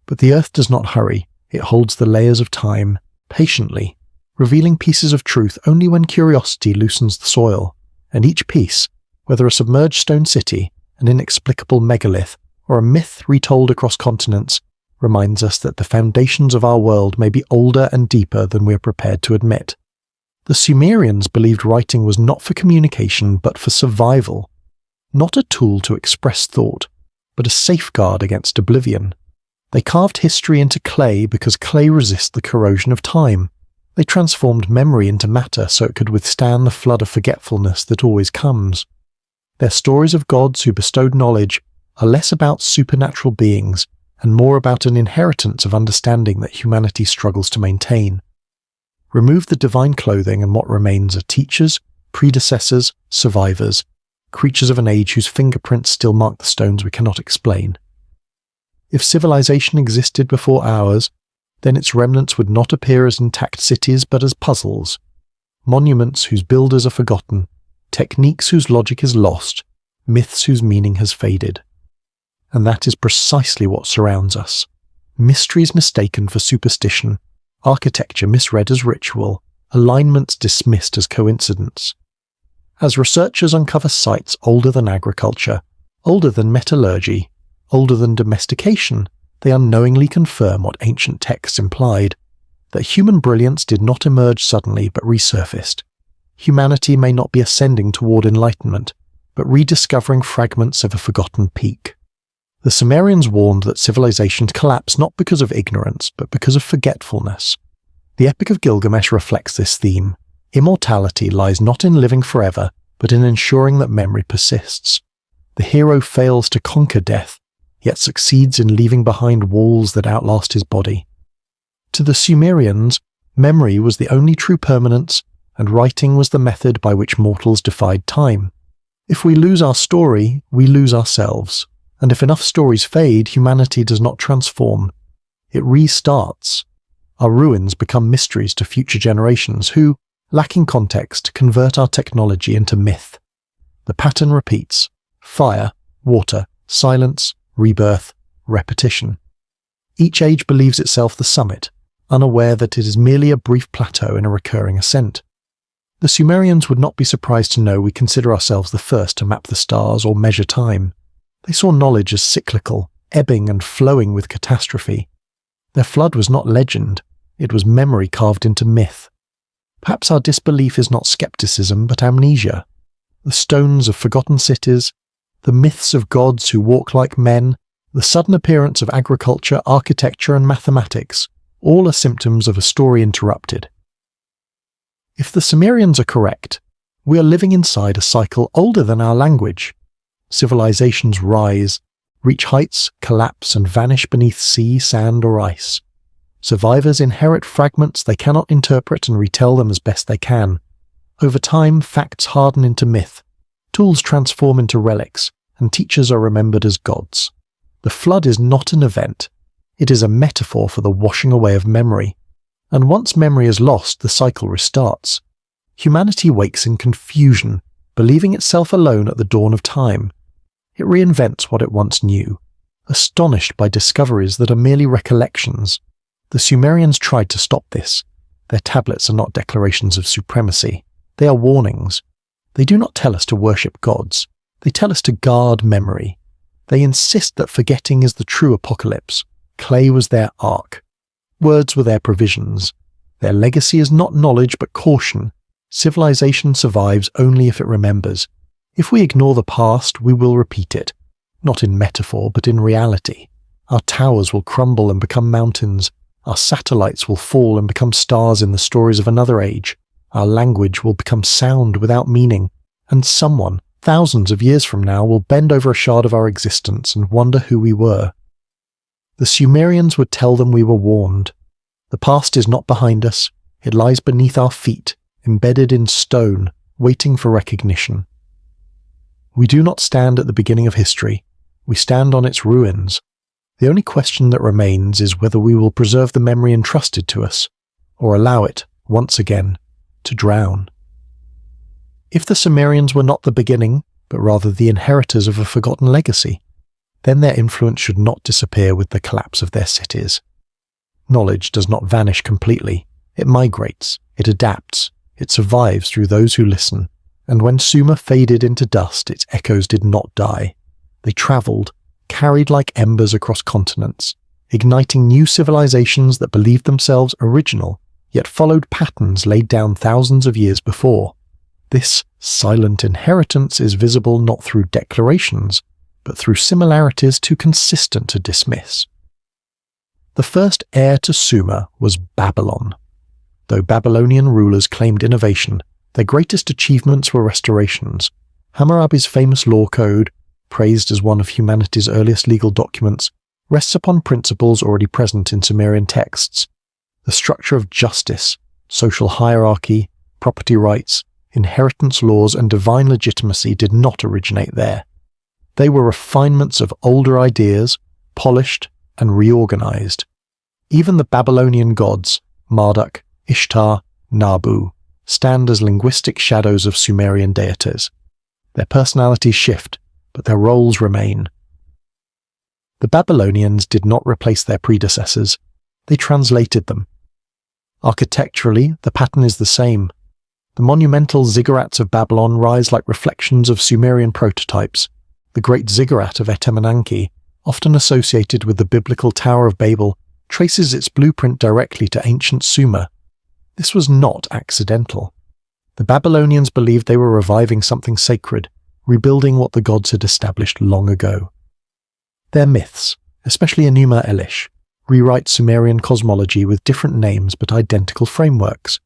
But the earth does not hurry, it holds the layers of time, patiently, revealing pieces of truth only when curiosity loosens the soil, and each piece, whether a submerged stone city, an inexplicable megalith, or a myth retold across continents, reminds us that the foundations of our world may be older and deeper than we are prepared to admit. The Sumerians believed writing was not for communication but for survival, not a tool to express thought, but a safeguard against oblivion. They carved history into clay because clay resists the corrosion of time. They transformed memory into matter so it could withstand the flood of forgetfulness that always comes. Their stories of gods who bestowed knowledge are less about supernatural beings and more about an inheritance of understanding that humanity struggles to maintain. Remove the divine clothing and what remains are teachers, predecessors, survivors, creatures of an age whose fingerprints still mark the stones we cannot explain. If civilization existed before ours, then its remnants would not appear as intact cities but as puzzles, monuments whose builders are forgotten, techniques whose logic is lost, myths whose meaning has faded. And that is precisely what surrounds us. Mysteries mistaken for superstition, architecture misread as ritual, alignments dismissed as coincidence. As researchers uncover sites older than agriculture, older than metallurgy, older than domestication, they unknowingly confirm what ancient texts implied, that human brilliance did not emerge suddenly but resurfaced. Humanity may not be ascending toward enlightenment, but rediscovering fragments of a forgotten peak. The Sumerians warned that civilizations collapse not because of ignorance, but because of forgetfulness. The Epic of Gilgamesh reflects this theme. Immortality lies not in living forever, but in ensuring that memory persists. The hero fails to conquer death, yet succeeds in leaving behind walls that outlast his body. To the Sumerians, memory was the only true permanence, and writing was the method by which mortals defied time. If we lose our story, we lose ourselves. And if enough stories fade, humanity does not transform. It restarts. Our ruins become mysteries to future generations who, lacking context, convert our technology into myth. The pattern repeats: fire, water, silence, rebirth, repetition. Each age believes itself the summit, unaware that it is merely a brief plateau in a recurring ascent. The Sumerians would not be surprised to know we consider ourselves the first to map the stars or measure time. They saw knowledge as cyclical, ebbing and flowing with catastrophe. Their flood was not legend, it was memory carved into myth. Perhaps our disbelief is not skepticism but amnesia. The stones of forgotten cities, the myths of gods who walk like men, the sudden appearance of agriculture, architecture and mathematics, all are symptoms of a story interrupted. If the Sumerians are correct, we are living inside a cycle older than our language. civilizations rise, reach heights, collapse, and vanish beneath sea, sand, or ice. Survivors inherit fragments they cannot interpret and retell them as best they can. Over time, facts harden into myth, tools transform into relics, and teachers are remembered as gods. The flood is not an event. It is a metaphor for the washing away of memory. And once memory is lost, the cycle restarts. Humanity wakes in confusion, believing itself alone at the dawn of time. It reinvents what it once knew, astonished by discoveries that are merely recollections. The Sumerians tried to stop this. Their tablets are not declarations of supremacy. They are warnings. They do not tell us to worship gods. They tell us to guard memory. They insist that forgetting is the true apocalypse. Clay was their ark. Words were their provisions. Their legacy is not knowledge but caution. Civilization survives only if it remembers. If we ignore the past, we will repeat it. Not in metaphor, but in reality. Our towers will crumble and become mountains. Our satellites will fall and become stars in the stories of another age. Our language will become sound without meaning. And someone, thousands of years from now, will bend over a shard of our existence and wonder who we were. The Sumerians would tell them we were warned. The past is not behind us. It lies beneath our feet, embedded in stone, waiting for recognition. We do not stand at the beginning of history. We stand on its ruins. The only question that remains is whether we will preserve the memory entrusted to us, or allow it, once again, to drown. If the Sumerians were not the beginning, but rather the inheritors of a forgotten legacy, then their influence should not disappear with the collapse of their cities. Knowledge does not vanish completely. It migrates, it adapts, it survives through those who listen, and when Sumer faded into dust, its echoes did not die. They travelled, carried like embers across continents, igniting new civilizations that believed themselves original, yet followed patterns laid down thousands of years before. This silent inheritance is visible not through declarations, but through similarities too consistent to dismiss. The first heir to Sumer was Babylon. Though Babylonian rulers claimed innovation, their greatest achievements were restorations. Hammurabi's famous law code, praised as one of humanity's earliest legal documents, rests upon principles already present in Sumerian texts. The structure of justice, social hierarchy, property rights, inheritance laws, and divine legitimacy did not originate there. They were refinements of older ideas, polished and reorganized. Even the Babylonian gods, Marduk, Ishtar, Nabu, stand as linguistic shadows of Sumerian deities. Their personalities shift, but their roles remain. The Babylonians did not replace their predecessors, they translated them. Architecturally, the pattern is the same. The monumental ziggurats of Babylon rise like reflections of Sumerian prototypes. The great ziggurat of Etemenanki, often associated with the biblical Tower of Babel, traces its blueprint directly to ancient Sumer. This was not accidental. The Babylonians believed they were reviving something sacred, rebuilding what the gods had established long ago. Their myths, especially Enuma Elish, rewrite Sumerian cosmology with different names but identical frameworks.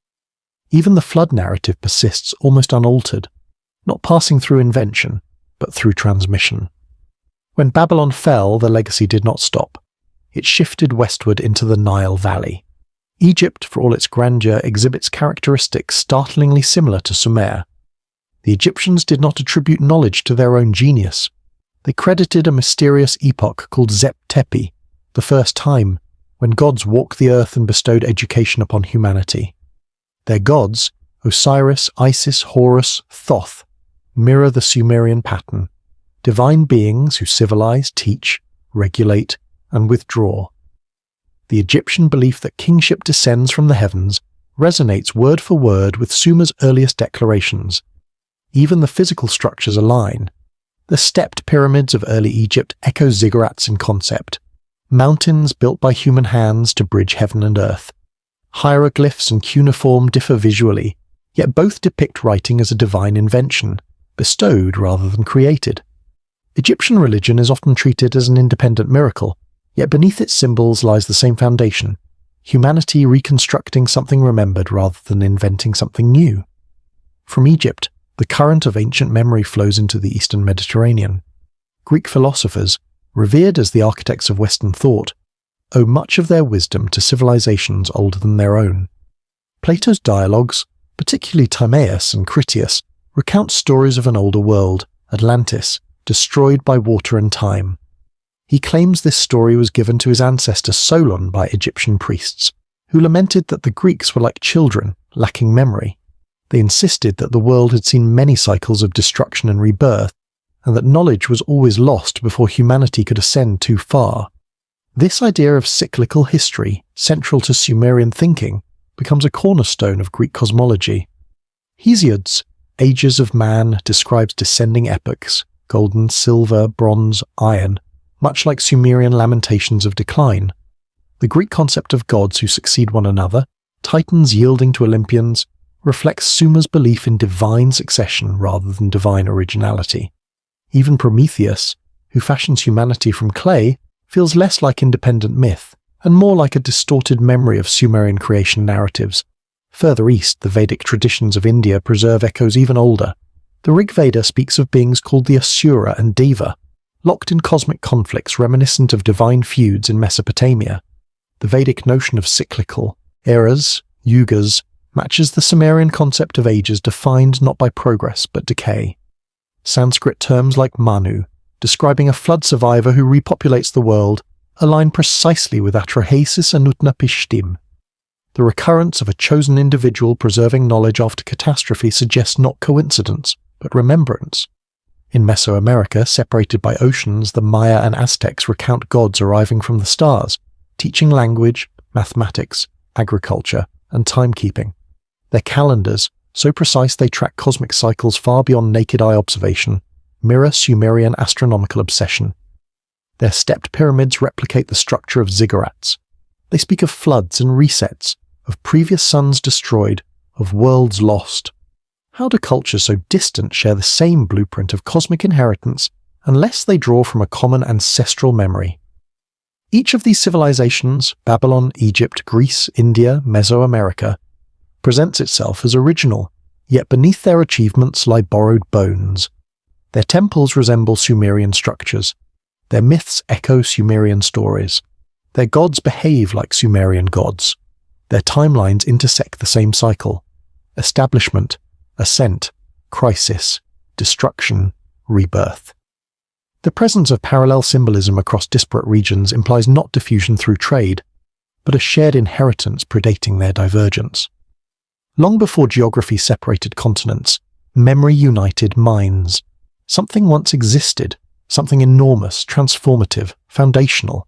Even the flood narrative persists almost unaltered, not passing through invention, but through transmission. When Babylon fell, the legacy did not stop. It shifted westward into the Nile Valley. Egypt, for all its grandeur, exhibits characteristics startlingly similar to Sumer. The Egyptians did not attribute knowledge to their own genius. They credited a mysterious epoch called Zep Tepi, the first time, when gods walked the earth and bestowed education upon humanity. Their gods, Osiris, Isis, Horus, Thoth, mirror the Sumerian pattern, divine beings who civilize, teach, regulate, and withdraw. The Egyptian belief that kingship descends from the heavens resonates word for word with Sumer's earliest declarations. Even the physical structures align. The stepped pyramids of early Egypt echo ziggurats in concept, mountains built by human hands to bridge heaven and earth. Hieroglyphs and cuneiform differ visually, yet both depict writing as a divine invention, bestowed rather than created. Egyptian religion is often treated as an independent miracle, yet beneath its symbols lies the same foundation, humanity reconstructing something remembered rather than inventing something new. From Egypt, the current of ancient memory flows into the Eastern Mediterranean, Greek philosophers, revered as the architects of Western thought, owe much of their wisdom to civilizations older than their own. Plato's dialogues, particularly Timaeus and Critias, recount stories of an older world, Atlantis, destroyed by water and time. He claims this story was given to his ancestor Solon by Egyptian priests, who lamented that the Greeks were like children, lacking memory. They insisted that the world had seen many cycles of destruction and rebirth, and that knowledge was always lost before humanity could ascend too far. This idea of cyclical history, central to Sumerian thinking, becomes a cornerstone of Greek cosmology. Hesiod's Ages of Man describes descending epochs, golden, silver, bronze, iron, much like Sumerian lamentations of decline. The Greek concept of gods who succeed one another, titans yielding to Olympians, reflects Sumer's belief in divine succession rather than divine originality. Even Prometheus, who fashions humanity from clay, feels less like independent myth and more like a distorted memory of Sumerian creation narratives. Further east, the Vedic traditions of India preserve echoes even older. The Rig Veda speaks of beings called the Asura and Deva, locked in cosmic conflicts reminiscent of divine feuds in Mesopotamia. The Vedic notion of cyclical, eras, yugas, matches the Sumerian concept of ages defined not by progress but decay. Sanskrit terms like Manu, describing a flood survivor who repopulates the world, align precisely with atrahasis and utnapishtim. The recurrence of a chosen individual preserving knowledge after catastrophe suggests not coincidence, but remembrance. In Mesoamerica, separated by oceans, the Maya and Aztecs recount gods arriving from the stars, teaching language, mathematics, agriculture, and timekeeping. Their calendars, so precise they track cosmic cycles far beyond naked eye observation, mirror Sumerian astronomical obsession. Their stepped pyramids replicate the structure of ziggurats. They speak of floods and resets, of previous suns destroyed, of worlds lost. How do cultures so distant share the same blueprint of cosmic inheritance unless they draw from a common ancestral memory? Each of these civilizations, Babylon, Egypt, Greece, India, Mesoamerica, presents itself as original, yet beneath their achievements lie borrowed bones. Their temples resemble Sumerian structures. Their myths echo Sumerian stories. Their gods behave like Sumerian gods. Their timelines intersect the same cycle: establishment, ascent, crisis, destruction, rebirth. The presence of parallel symbolism across disparate regions implies not diffusion through trade, but a shared inheritance predating their divergence. Long before geography separated continents, memory united minds. Something once existed, something enormous, transformative, foundational,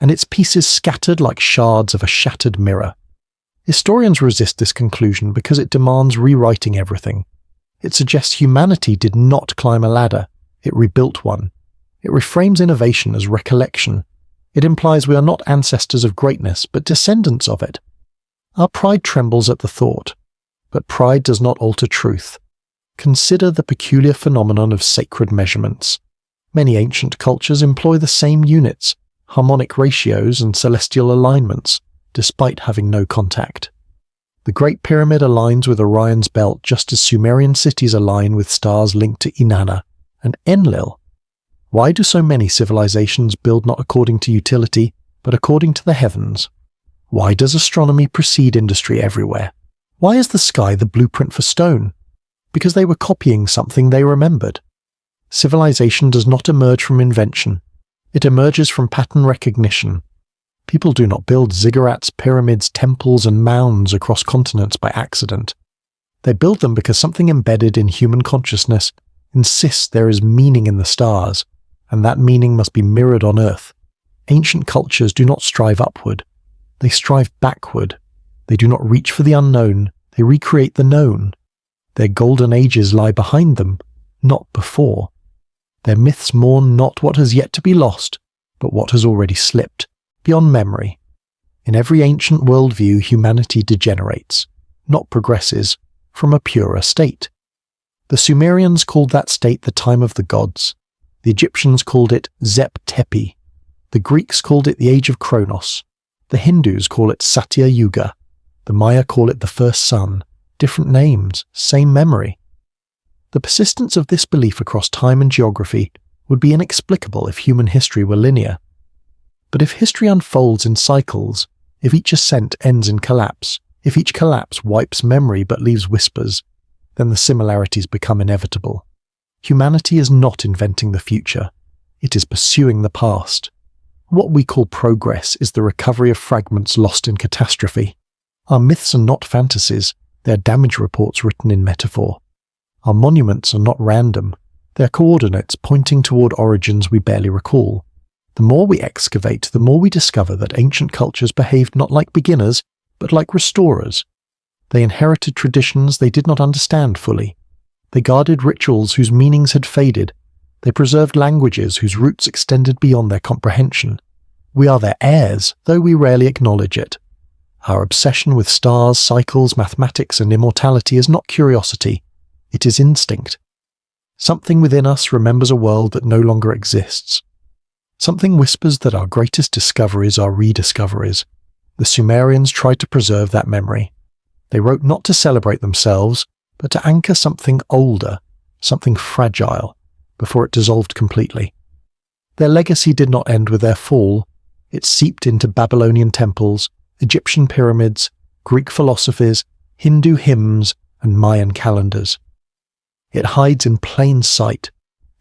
and its pieces scattered like shards of a shattered mirror. Historians resist this conclusion because it demands rewriting everything. It suggests humanity did not climb a ladder, it rebuilt one. It reframes innovation as recollection. It implies we are not ancestors of greatness, but descendants of it. Our pride trembles at the thought, but pride does not alter truth. Consider the peculiar phenomenon of sacred measurements. Many ancient cultures employ the same units, harmonic ratios and celestial alignments, despite having no contact. The Great Pyramid aligns with Orion's belt just as Sumerian cities align with stars linked to Inanna and Enlil. Why do so many civilizations build not according to utility, but according to the heavens? Why does astronomy precede industry everywhere? Why is the sky the blueprint for stone? Because they were copying something they remembered. Civilization does not emerge from invention. It emerges from pattern recognition. People do not build ziggurats, pyramids, temples, and mounds across continents by accident. They build them because something embedded in human consciousness insists there is meaning in the stars, and that meaning must be mirrored on Earth. Ancient cultures do not strive upward. They strive backward. They do not reach for the unknown. They recreate the known. Their golden ages lie behind them, not before. Their myths mourn not what has yet to be lost, but what has already slipped, beyond memory. In every ancient worldview, humanity degenerates, not progresses, from a purer state. The Sumerians called that state the time of the gods. The Egyptians called it Zep Tepi. The Greeks called it the age of Kronos. The Hindus call it Satya Yuga. The Maya call it the first sun. Different names, same memory. The persistence of this belief across time and geography would be inexplicable if human history were linear. But if history unfolds in cycles, if each ascent ends in collapse, if each collapse wipes memory but leaves whispers, then the similarities become inevitable. Humanity is not inventing the future. It is pursuing the past. What we call progress is the recovery of fragments lost in catastrophe. Our myths are not fantasies, they are damage reports written in metaphor. Our monuments are not random, they are coordinates pointing toward origins we barely recall. The more we excavate, the more we discover that ancient cultures behaved not like beginners, but like restorers. They inherited traditions they did not understand fully. They guarded rituals whose meanings had faded. They preserved languages whose roots extended beyond their comprehension. We are their heirs, though we rarely acknowledge it. Our obsession with stars, cycles, mathematics, and immortality is not curiosity. It is instinct. Something within us remembers a world that no longer exists. Something whispers that our greatest discoveries are rediscoveries. The Sumerians tried to preserve that memory. They wrote not to celebrate themselves, but to anchor something older, something fragile, before it dissolved completely. Their legacy did not end with their fall. It seeped into Babylonian temples, Egyptian pyramids, Greek philosophies, Hindu hymns, and Mayan calendars. It hides in plain sight,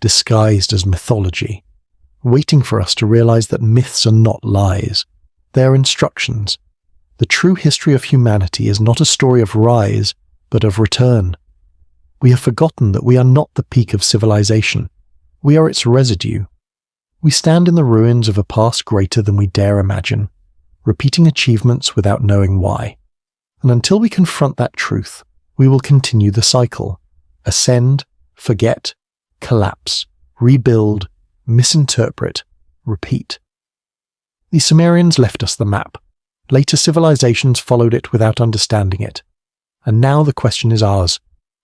disguised as mythology, waiting for us to realize that myths are not lies. They are instructions. The true history of humanity is not a story of rise, but of return. We have forgotten that we are not the peak of civilization. We are its residue. We stand in the ruins of a past greater than we dare imagine, repeating achievements without knowing why. And until we confront that truth, we will continue the cycle. Ascend, forget, collapse, rebuild, misinterpret, repeat. The Sumerians left us the map. Later civilizations followed it without understanding it. And now the question is ours.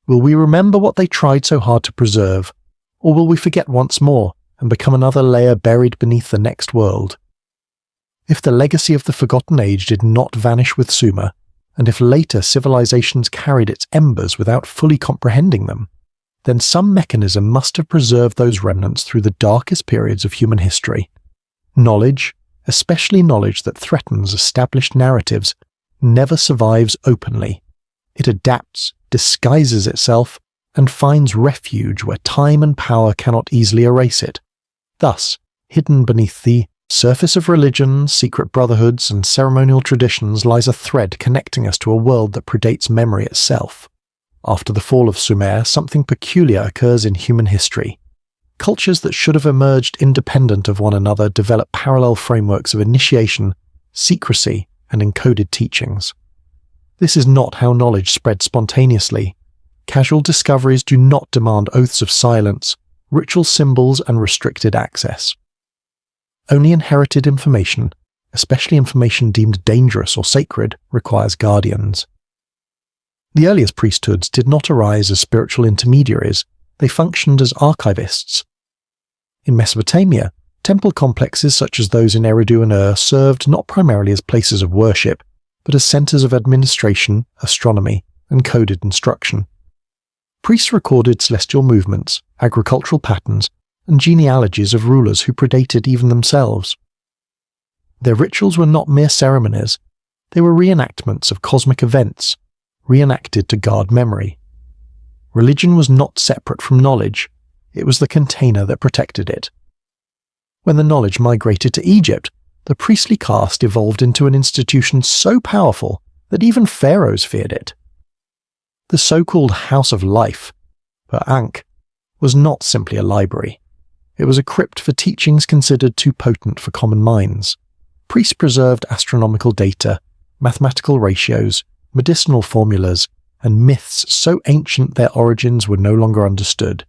Will we remember what they tried so hard to preserve, or will we forget once more and become another layer buried beneath the next world? If the legacy of the Forgotten Age did not vanish with Sumer, and if later civilizations carried its embers without fully comprehending them, then some mechanism must have preserved those remnants through the darkest periods of human history. Knowledge, especially knowledge that threatens established narratives, never survives openly. It adapts, disguises itself, and finds refuge where time and power cannot easily erase it. Thus, hidden beneath the surface of religion, secret brotherhoods, and ceremonial traditions lies a thread connecting us to a world that predates memory itself. After the fall of Sumer, something peculiar occurs in human history. Cultures that should have emerged independent of one another develop parallel frameworks of initiation, secrecy, and encoded teachings. This is not how knowledge spreads spontaneously. Casual discoveries do not demand oaths of silence, ritual symbols, and restricted access. Only inherited information, especially information deemed dangerous or sacred, requires guardians. The earliest priesthoods did not arise as spiritual intermediaries, they functioned as archivists. In Mesopotamia, temple complexes such as those in Eridu and Ur served not primarily as places of worship, but as centers of administration, astronomy, and coded instruction. Priests recorded celestial movements, agricultural patterns, and genealogies of rulers who predated even themselves. Their rituals were not mere ceremonies, they were reenactments of cosmic events, reenacted to guard memory. Religion was not separate from knowledge, it was the container that protected it. When the knowledge migrated to Egypt, the priestly caste evolved into an institution so powerful that even pharaohs feared it. The so-called House of Life, per Ankh, was not simply a library. It was a crypt for teachings considered too potent for common minds. Priests preserved astronomical data, mathematical ratios, medicinal formulas, and myths so ancient their origins were no longer understood.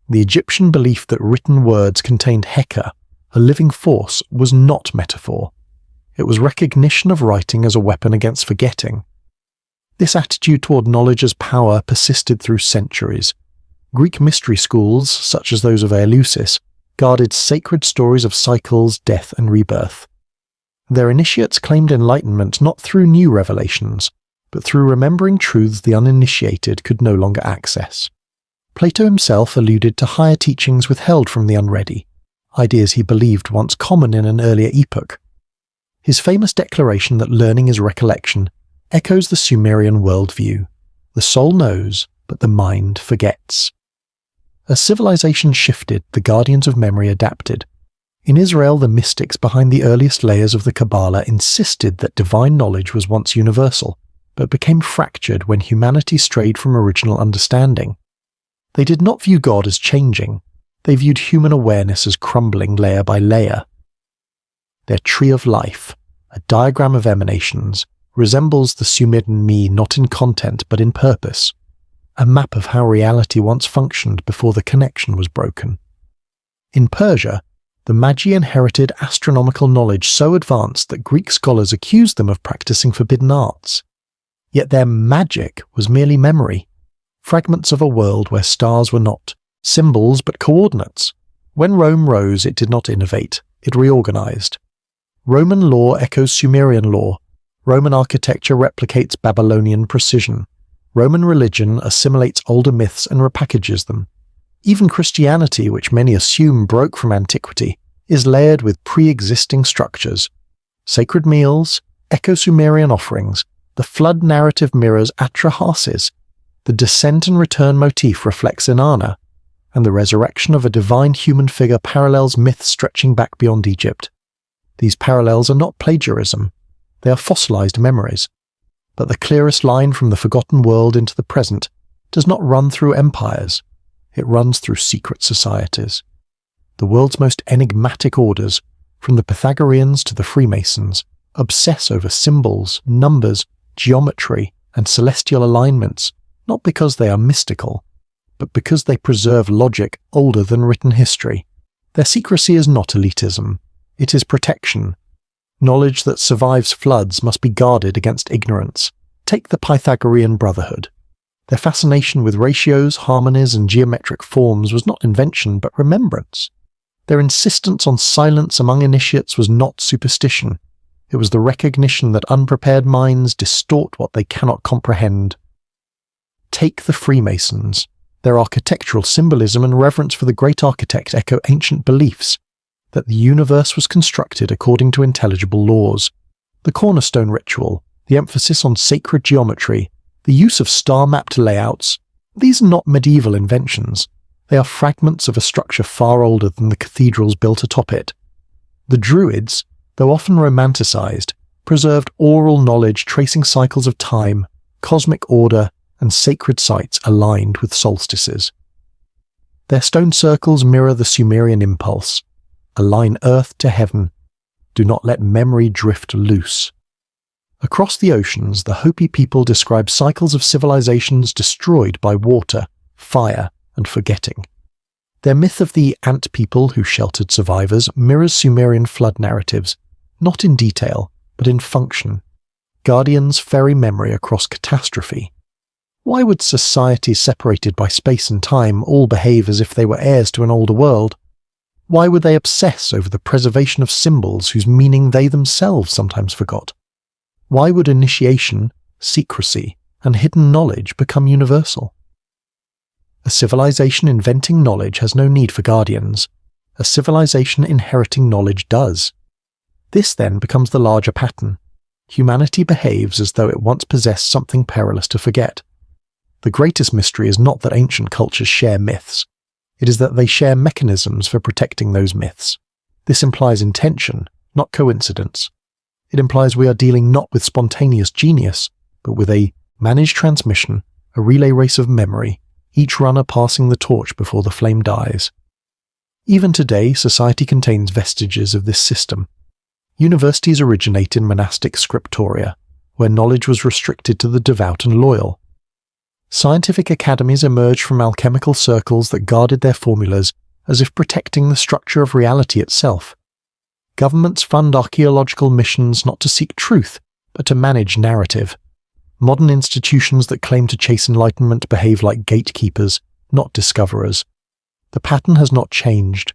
The Egyptian belief that written words contained Heka, a living force, was not metaphor. It was recognition of writing as a weapon against forgetting. This attitude toward knowledge as power persisted through centuries. Greek mystery schools, such as those of Eleusis, guarded sacred stories of cycles, death, and rebirth. Their initiates claimed enlightenment not through new revelations, but through remembering truths the uninitiated could no longer access. Plato himself alluded to higher teachings withheld from the unready, ideas he believed once common in an earlier epoch. His famous declaration that learning is recollection echoes the Sumerian worldview. The soul knows, but the mind forgets. As civilization shifted, the guardians of memory adapted. In Israel, the mystics behind the earliest layers of the Kabbalah insisted that divine knowledge was once universal, but became fractured when humanity strayed from original understanding. They did not view God as changing. They viewed human awareness as crumbling layer by layer. Their tree of life, a diagram of emanations, resembles the Sumerian me not in content but in purpose, a map of how reality once functioned before the connection was broken. In Persia, the Magi inherited astronomical knowledge so advanced that Greek scholars accused them of practicing forbidden arts. Yet their magic was merely memory, fragments of a world where stars were not symbols but coordinates. When Rome rose, it did not innovate, it reorganized. Roman law echoes Sumerian law. Roman architecture replicates Babylonian precision. Roman religion assimilates older myths and repackages them. Even Christianity, which many assume broke from antiquity, is layered with pre-existing structures. Sacred meals echo Sumerian offerings. The flood narrative mirrors Atrahasis. The descent and return motif reflects Inanna, and the resurrection of a divine human figure parallels myths stretching back beyond Egypt. These parallels are not plagiarism. They are fossilized memories. But the clearest line from the forgotten world into the present does not run through empires. It runs through secret societies. The world's most enigmatic orders, from the Pythagoreans to the Freemasons, obsess over symbols, numbers, geometry, and celestial alignments, not because they are mystical, but because they preserve logic older than written history. Their secrecy is not elitism. It is protection. Knowledge that survives floods must be guarded against ignorance. Take the Pythagorean Brotherhood. Their fascination with ratios, harmonies, and geometric forms was not invention but remembrance. Their insistence on silence among initiates was not superstition. It was the recognition that unprepared minds distort what they cannot comprehend. Take the Freemasons. Their architectural symbolism and reverence for the great architect echo ancient beliefs, that the universe was constructed according to intelligible laws. The cornerstone ritual, the emphasis on sacred geometry, the use of star-mapped layouts, these are not medieval inventions. They are fragments of a structure far older than the cathedrals built atop it. The Druids, though often romanticized, preserved oral knowledge tracing cycles of time, cosmic order, and sacred sites aligned with solstices. Their stone circles mirror the Sumerian impulse. Align earth to heaven. Do not let memory drift loose. Across the oceans, the Hopi people describe cycles of civilizations destroyed by water, fire, and forgetting. Their myth of the ant people who sheltered survivors mirrors Sumerian flood narratives, not in detail, but in function. Guardians ferry memory across catastrophe. Why would societies separated by space and time all behave as if they were heirs to an older world? Why would they obsess over the preservation of symbols whose meaning they themselves sometimes forgot? Why would initiation, secrecy, and hidden knowledge become universal? A civilization inventing knowledge has no need for guardians. A civilization inheriting knowledge does. This then becomes the larger pattern. Humanity behaves as though it once possessed something perilous to forget. The greatest mystery is not that ancient cultures share myths. It is that they share mechanisms for protecting those myths. This implies intention, not coincidence. It implies we are dealing not with spontaneous genius, but with a managed transmission, a relay race of memory, each runner passing the torch before the flame dies. Even today, society contains vestiges of this system. Universities originate in monastic scriptoria, where knowledge was restricted to the devout and loyal. Scientific academies emerged from alchemical circles that guarded their formulas as if protecting the structure of reality itself. Governments fund archaeological missions not to seek truth, but to manage narrative. Modern institutions that claim to chase enlightenment behave like gatekeepers, not discoverers. The pattern has not changed.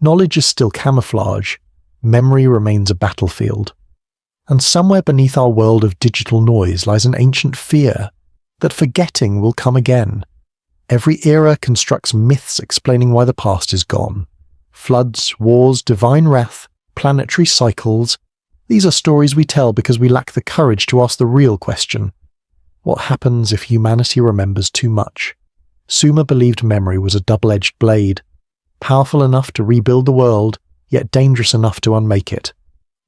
Knowledge is still camouflage. Memory remains a battlefield. And somewhere beneath our world of digital noise lies an ancient fear that forgetting will come again. Every era constructs myths explaining why the past is gone. Floods, wars, divine wrath, planetary cycles. These are stories we tell because we lack the courage to ask the real question. What happens if humanity remembers too much? Sumer believed memory was a double-edged blade, powerful enough to rebuild the world, yet dangerous enough to unmake it.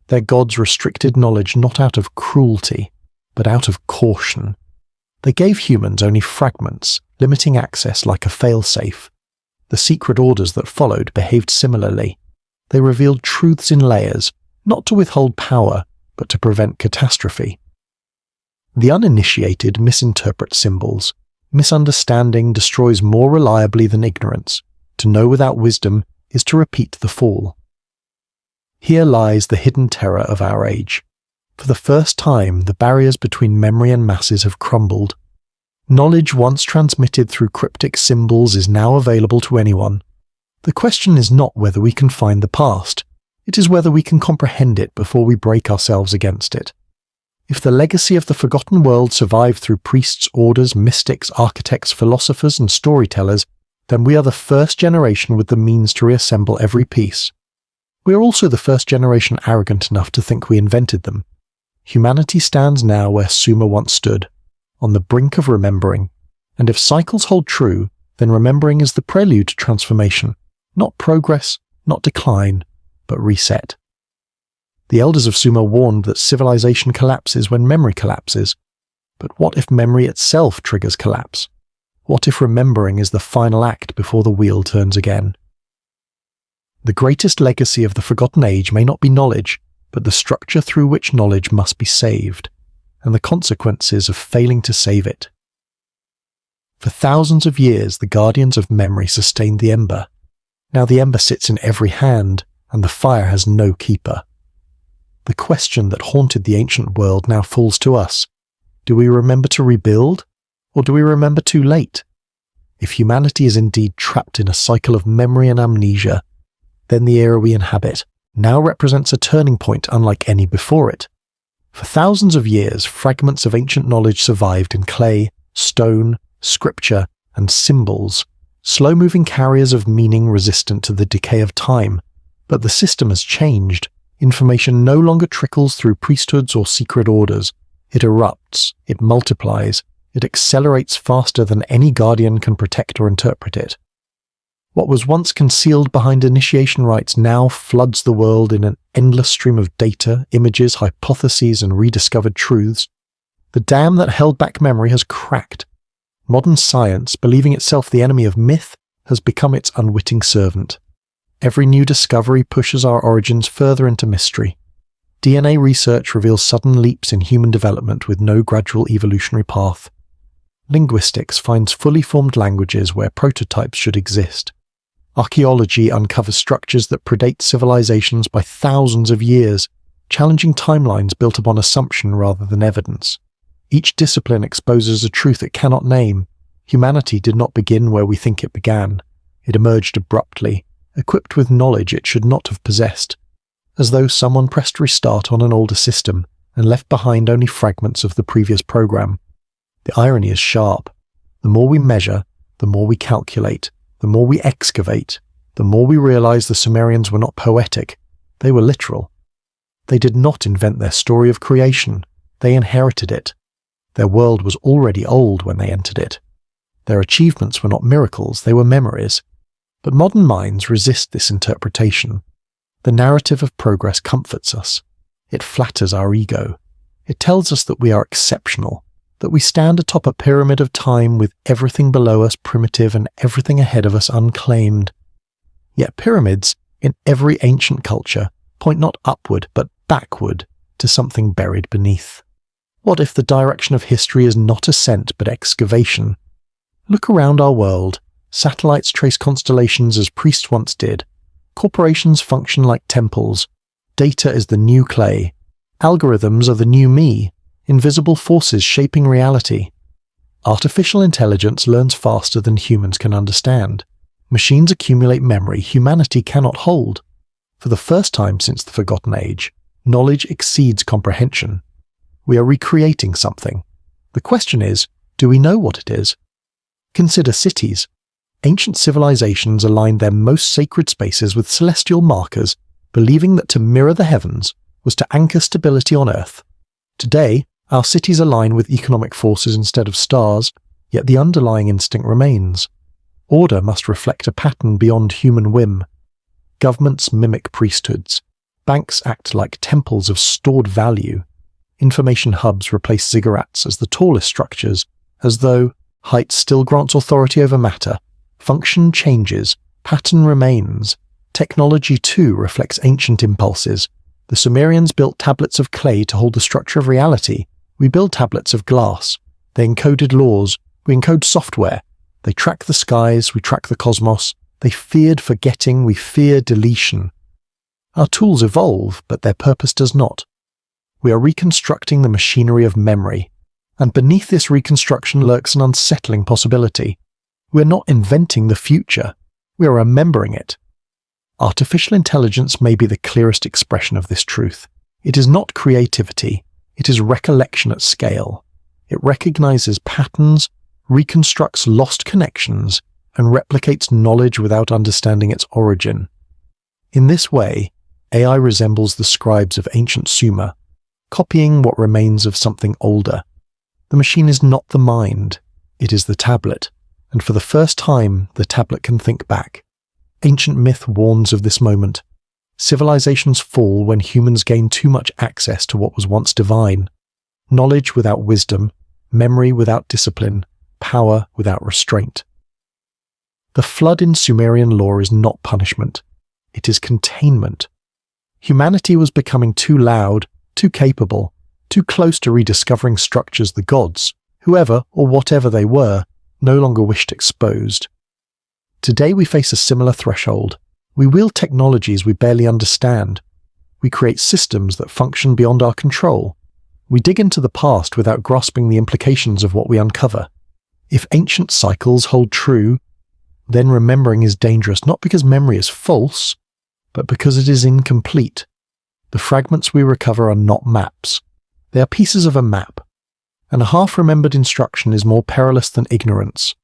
Their gods restricted knowledge not out of cruelty, but out of caution. They gave humans only fragments, limiting access like a failsafe. The secret orders that followed behaved similarly. They revealed truths in layers, not to withhold power, but to prevent catastrophe. The uninitiated misinterpret symbols. Misunderstanding destroys more reliably than ignorance. To know without wisdom is to repeat the fall. Here lies the hidden terror of our age. For the first time, the barriers between memory and masses have crumbled. Knowledge once transmitted through cryptic symbols is now available to anyone. The question is not whether we can find the past, it is whether we can comprehend it before we break ourselves against it. If the legacy of the forgotten world survived through priests, orders, mystics, architects, philosophers, and storytellers, then we are the first generation with the means to reassemble every piece. We are also the first generation arrogant enough to think we invented them. Humanity stands now where Sumer once stood, on the brink of remembering, and if cycles hold true, then remembering is the prelude to transformation, not progress, not decline, but reset. The elders of Sumer warned that civilization collapses when memory collapses. But what if memory itself triggers collapse? What if remembering is the final act before the wheel turns again? The greatest legacy of the forgotten age may not be knowledge, but the structure through which knowledge must be saved, and the consequences of failing to save it. For thousands of years, the guardians of memory sustained the ember. Now the ember sits in every hand, and the fire has no keeper. The question that haunted the ancient world now falls to us. Do we remember to rebuild, or do we remember too late? If humanity is indeed trapped in a cycle of memory and amnesia, then the era we inhabit now represents a turning point unlike any before it. For thousands of years, fragments of ancient knowledge survived in clay, stone, scripture, and symbols, slow-moving carriers of meaning resistant to the decay of time. But the system has changed. Information no longer trickles through priesthoods or secret orders. It erupts, it multiplies, it accelerates faster than any guardian can protect or interpret it. What was once concealed behind initiation rites now floods the world in an endless stream of data, images, hypotheses, and rediscovered truths. The dam that held back memory has cracked. Modern science, believing itself the enemy of myth, has become its unwitting servant. Every new discovery pushes our origins further into mystery. DNA research reveals sudden leaps in human development with no gradual evolutionary path. Linguistics finds fully formed languages where prototypes should exist. Archaeology uncovers structures that predate civilizations by thousands of years, challenging timelines built upon assumption rather than evidence. Each discipline exposes a truth it cannot name. Humanity did not begin where we think it began. It emerged abruptly, equipped with knowledge it should not have possessed, as though someone pressed restart on an older system and left behind only fragments of the previous program. The irony is sharp. The more we measure, the more we calculate, the more we excavate, the more we realize the Sumerians were not poetic, they were literal. They did not invent their story of creation, they inherited it. Their world was already old when they entered it. Their achievements were not miracles, they were memories. But modern minds resist this interpretation. The narrative of progress comforts us. It flatters our ego. It tells us that we are exceptional, that we stand atop a pyramid of time with everything below us primitive and everything ahead of us unclaimed. Yet pyramids, in every ancient culture, point not upward but backward to something buried beneath. What if the direction of history is not ascent but excavation? Look around our world. Satellites trace constellations as priests once did. Corporations function like temples. Data is the new clay. Algorithms are the new me. Invisible forces shaping reality. Artificial intelligence learns faster than humans can understand. Machines accumulate memory humanity cannot hold. For the first time since the Forgotten Age, knowledge exceeds comprehension. We are recreating something. The question is, do we know what it is? Consider cities. Ancient civilizations aligned their most sacred spaces with celestial markers, believing that to mirror the heavens was to anchor stability on Earth. Today, our cities align with economic forces instead of stars, yet the underlying instinct remains. Order must reflect a pattern beyond human whim. Governments mimic priesthoods. Banks act like temples of stored value. Information hubs replace ziggurats as the tallest structures, as though height still grants authority over matter. Function changes, pattern remains. Technology too reflects ancient impulses. The Sumerians built tablets of clay to hold the structure of reality. We build tablets of glass. They encoded laws. We encode software. They track the skies. We track the cosmos. They feared forgetting. We fear deletion. Our tools evolve, but their purpose does not. We are reconstructing the machinery of memory. And beneath this reconstruction lurks an unsettling possibility. We are not inventing the future. We are remembering it. Artificial intelligence may be the clearest expression of this truth. It is not creativity. It is recollection at scale. It recognizes patterns, reconstructs lost connections, and replicates knowledge without understanding its origin. In this way, AI resembles the scribes of ancient Sumer, copying what remains of something older. The machine is not the mind, it is the tablet, and for the first time, the tablet can think back. Ancient myth warns of this moment. Civilizations fall when humans gain too much access to what was once divine. Knowledge without wisdom, memory without discipline, power without restraint. The flood in Sumerian lore is not punishment. It is containment. Humanity was becoming too loud, too capable, too close to rediscovering structures the gods, whoever or whatever they were, no longer wished exposed. Today we face a similar threshold. We wield technologies we barely understand. We create systems that function beyond our control. We dig into the past without grasping the implications of what we uncover. If ancient cycles hold true, then remembering is dangerous not because memory is false, but because it is incomplete. The fragments we recover are not maps. They are pieces of a map. And a half-remembered instruction is more perilous than ignorance.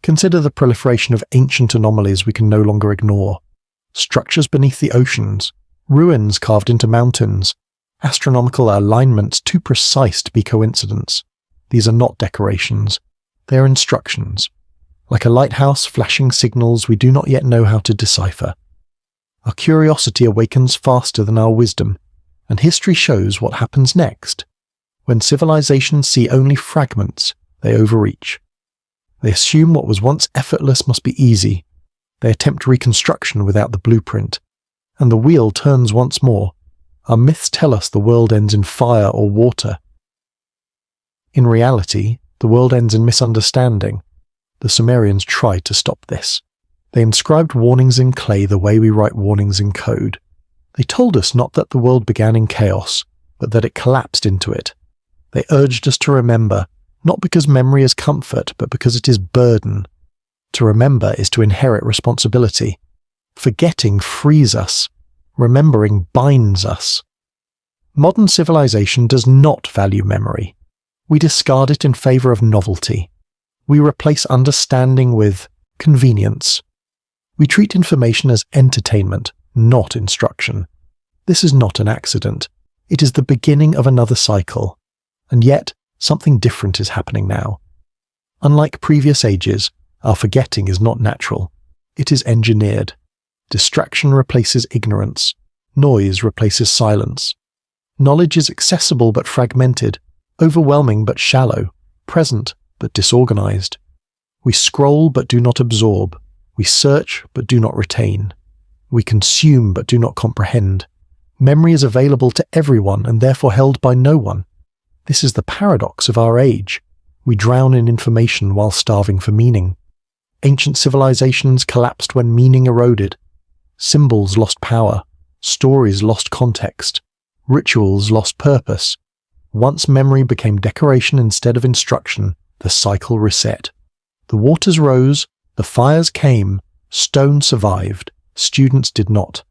Consider the proliferation of ancient anomalies we can no longer ignore. Structures beneath the oceans, ruins carved into mountains, astronomical alignments too precise to be coincidence. These are not decorations. They are instructions. Like a lighthouse flashing signals we do not yet know how to decipher. Our curiosity awakens faster than our wisdom, and history shows what happens next. When civilizations see only fragments, they overreach. They assume what was once effortless must be easy. They attempt reconstruction without the blueprint. And the wheel turns once more. Our myths tell us the world ends in fire or water. In reality, the world ends in misunderstanding. The Sumerians tried to stop this. They inscribed warnings in clay the way we write warnings in code. They told us not that the world began in chaos, but that it collapsed into it. They urged us to remember, not because memory is comfort, but because it is burden. To remember is to inherit responsibility. Forgetting frees us. Remembering binds us. Modern civilization does not value memory. We discard it in favor of novelty. We replace understanding with convenience. We treat information as entertainment, not instruction. This is not an accident. It is the beginning of another cycle. And yet, something different is happening now. Unlike previous ages, our forgetting is not natural. It is engineered. Distraction replaces ignorance. Noise replaces silence. Knowledge is accessible but fragmented, overwhelming but shallow, present but disorganized. We scroll but do not absorb. We search but do not retain. We consume but do not comprehend. Memory is available to everyone and therefore held by no one. This is the paradox of our age. We drown in information while starving for meaning. Ancient civilizations collapsed when meaning eroded. Symbols lost power. Stories lost context. Rituals lost purpose. Once memory became decoration instead of instruction, the cycle reset. The waters rose, the fires came, stone survived, students did not.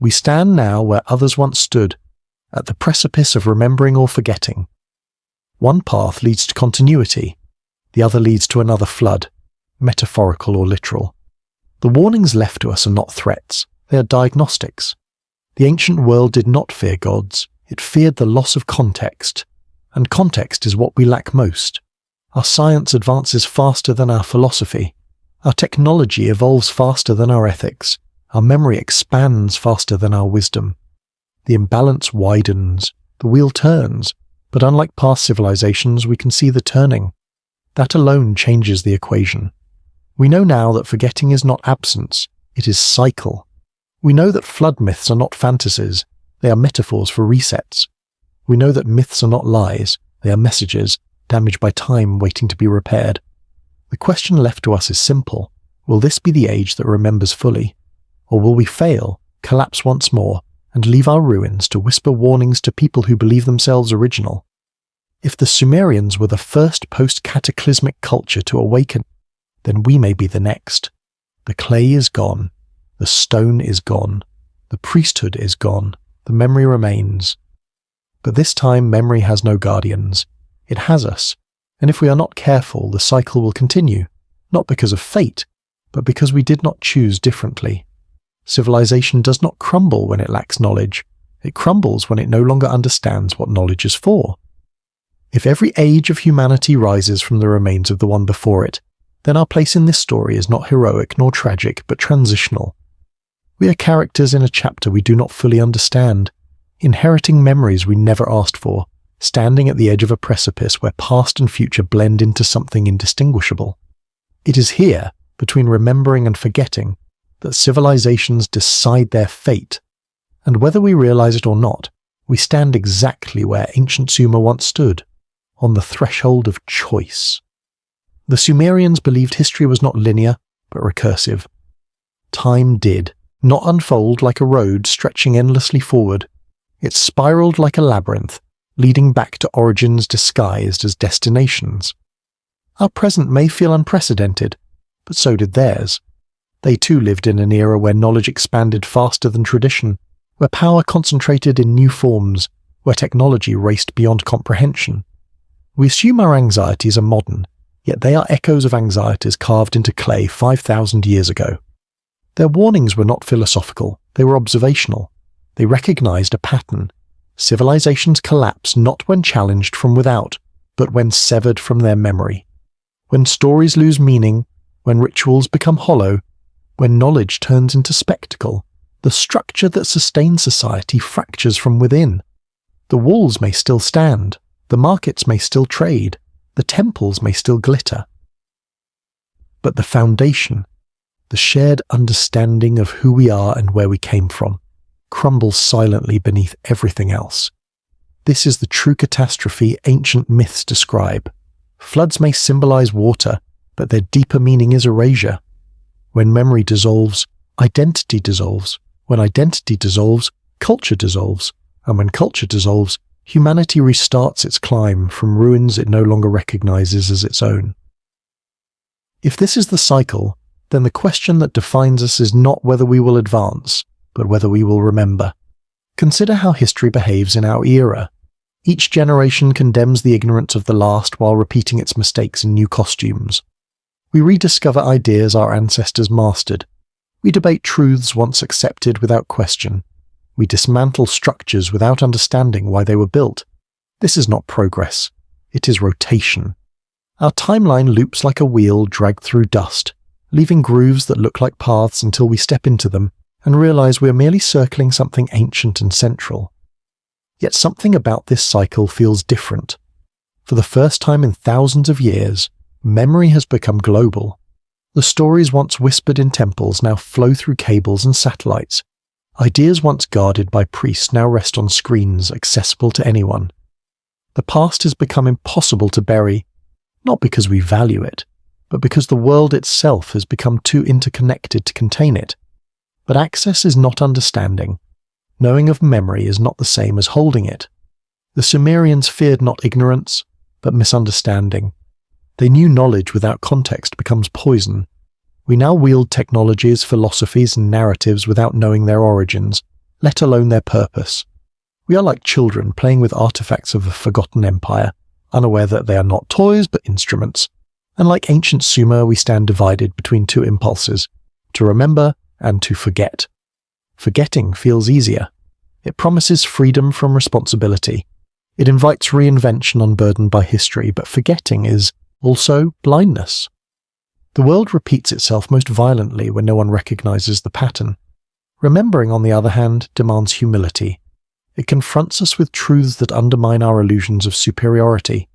We stand now where others once stood, at the precipice of remembering or forgetting. One path leads to continuity, the other leads to another flood. metaphorical or literal. The warnings left to us are not threats, they are diagnostics. The ancient world did not fear gods, it feared the loss of context, and context is what we lack most. Our science advances faster than our philosophy, our technology evolves faster than our ethics, our memory expands faster than our wisdom. The imbalance widens, the wheel turns, but unlike past civilizations, we can see the turning. That alone changes the equation. We know now that forgetting is not absence, it is cycle. We know that flood myths are not fantasies, they are metaphors for resets. We know that myths are not lies, they are messages, damaged by time waiting to be repaired. The question left to us is simple. Will this be the age that remembers fully? Or will we fail, collapse once more, and leave our ruins to whisper warnings to people who believe themselves original? If the Sumerians were the first post-cataclysmic culture to awaken, then we may be the next. The clay is gone, the stone is gone, the priesthood is gone, the memory remains. But this time memory has no guardians. It has us, and if we are not careful, the cycle will continue, not because of fate, but because we did not choose differently. Civilization does not crumble when it lacks knowledge. It crumbles when it no longer understands what knowledge is for. If every age of humanity rises from the remains of the one before it, then our place in this story is not heroic nor tragic, but transitional. We are characters in a chapter we do not fully understand, inheriting memories we never asked for, standing at the edge of a precipice where past and future blend into something indistinguishable. It is here, between remembering and forgetting, that civilizations decide their fate, and whether we realize it or not, we stand exactly where ancient Sumer once stood, on the threshold of choice. The Sumerians believed history was not linear, but recursive. Time did, not unfold like a road stretching endlessly forward. It spiraled like a labyrinth, leading back to origins disguised as destinations. Our present may feel unprecedented, but so did theirs. They too lived in an era where knowledge expanded faster than tradition, where power concentrated in new forms, where technology raced beyond comprehension. We assume our anxieties are modern, yet they are echoes of anxieties carved into clay 5,000 years ago. Their warnings were not philosophical, they were observational. They recognized a pattern. Civilizations collapse not when challenged from without, but when severed from their memory. When stories lose meaning, when rituals become hollow, when knowledge turns into spectacle, the structure that sustains society fractures from within. The walls may still stand, the markets may still trade, the temples may still glitter. But the foundation, the shared understanding of who we are and where we came from, crumbles silently beneath everything else. This is the true catastrophe ancient myths describe. Floods may symbolize water, but their deeper meaning is erasure. When memory dissolves, identity dissolves. When identity dissolves, culture dissolves. And when culture dissolves, humanity restarts its climb from ruins it no longer recognizes as its own. If this is the cycle, then the question that defines us is not whether we will advance, but whether we will remember. Consider how history behaves in our era. Each generation condemns the ignorance of the last while repeating its mistakes in new costumes. We rediscover ideas our ancestors mastered. We debate truths once accepted without question. We dismantle structures without understanding why they were built. This is not progress. It is rotation. Our timeline loops like a wheel dragged through dust, leaving grooves that look like paths until we step into them and realize we are merely circling something ancient and central. Yet something about this cycle feels different. For the first time in thousands of years, memory has become global. The stories once whispered in temples now flow through cables and satellites. Ideas once guarded by priests now rest on screens accessible to anyone. The past has become impossible to bury, not because we value it, but because the world itself has become too interconnected to contain it. But access is not understanding. Knowing of memory is not the same as holding it. The Sumerians feared not ignorance, but misunderstanding. They knew knowledge without context becomes poison. We now wield technologies, philosophies, and narratives without knowing their origins, let alone their purpose. We are like children playing with artifacts of a forgotten empire, unaware that they are not toys but instruments. And like ancient Sumer, we stand divided between two impulses, to remember and to forget. Forgetting feels easier. It promises freedom from responsibility. It invites reinvention unburdened by history, but forgetting is also blindness. The world repeats itself most violently when no one recognizes the pattern. Remembering, on the other hand, demands humility. It confronts us with truths that undermine our illusions of superiority.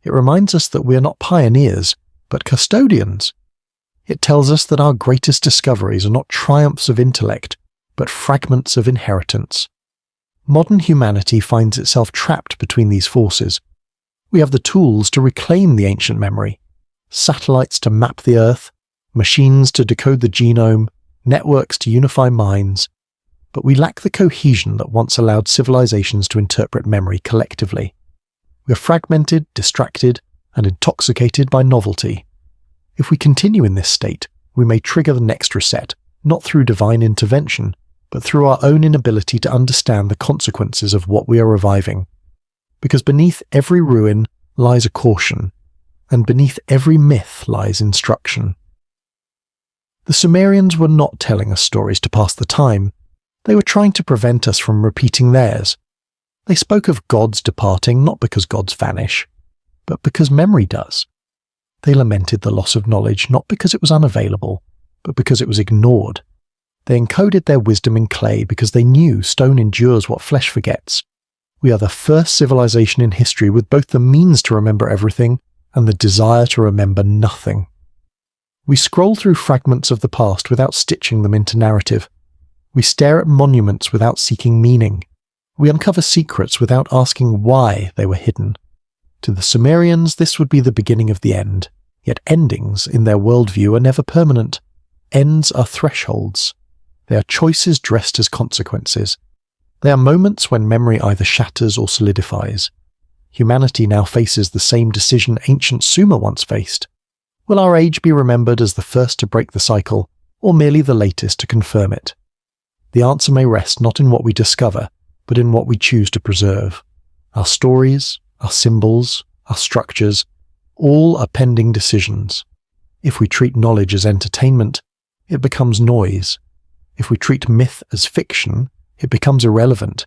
It reminds us that we are not pioneers, but custodians. It tells us that our greatest discoveries are not triumphs of intellect, but fragments of inheritance. Modern humanity finds itself trapped between these forces. We have the tools to reclaim the ancient memory, satellites to map the Earth, machines to decode the genome, networks to unify minds, but we lack the cohesion that once allowed civilizations to interpret memory collectively. We are fragmented, distracted, and intoxicated by novelty. If we continue in this state, we may trigger the next reset, not through divine intervention, but through our own inability to understand the consequences of what we are reviving. Because beneath every ruin lies a caution, and beneath every myth lies instruction. The Sumerians were not telling us stories to pass the time. They were trying to prevent us from repeating theirs. They spoke of gods departing not because gods vanish, but because memory does. They lamented the loss of knowledge not because it was unavailable, but because it was ignored. They encoded their wisdom in clay because they knew stone endures what flesh forgets. We are the first civilization in history with both the means to remember everything and the desire to remember nothing. We scroll through fragments of the past without stitching them into narrative. We stare at monuments without seeking meaning. We uncover secrets without asking why they were hidden. To the Sumerians, this would be the beginning of the end, yet endings in their worldview are never permanent. Ends are thresholds. They are choices dressed as consequences. They are moments when memory either shatters or solidifies. Humanity now faces the same decision ancient Sumer once faced. Will our age be remembered as the first to break the cycle, or merely the latest to confirm it? The answer may rest not in what we discover, but in what we choose to preserve. Our stories, our symbols, our structures, all are pending decisions. If we treat knowledge as entertainment, it becomes noise. If we treat myth as fiction, it becomes irrelevant.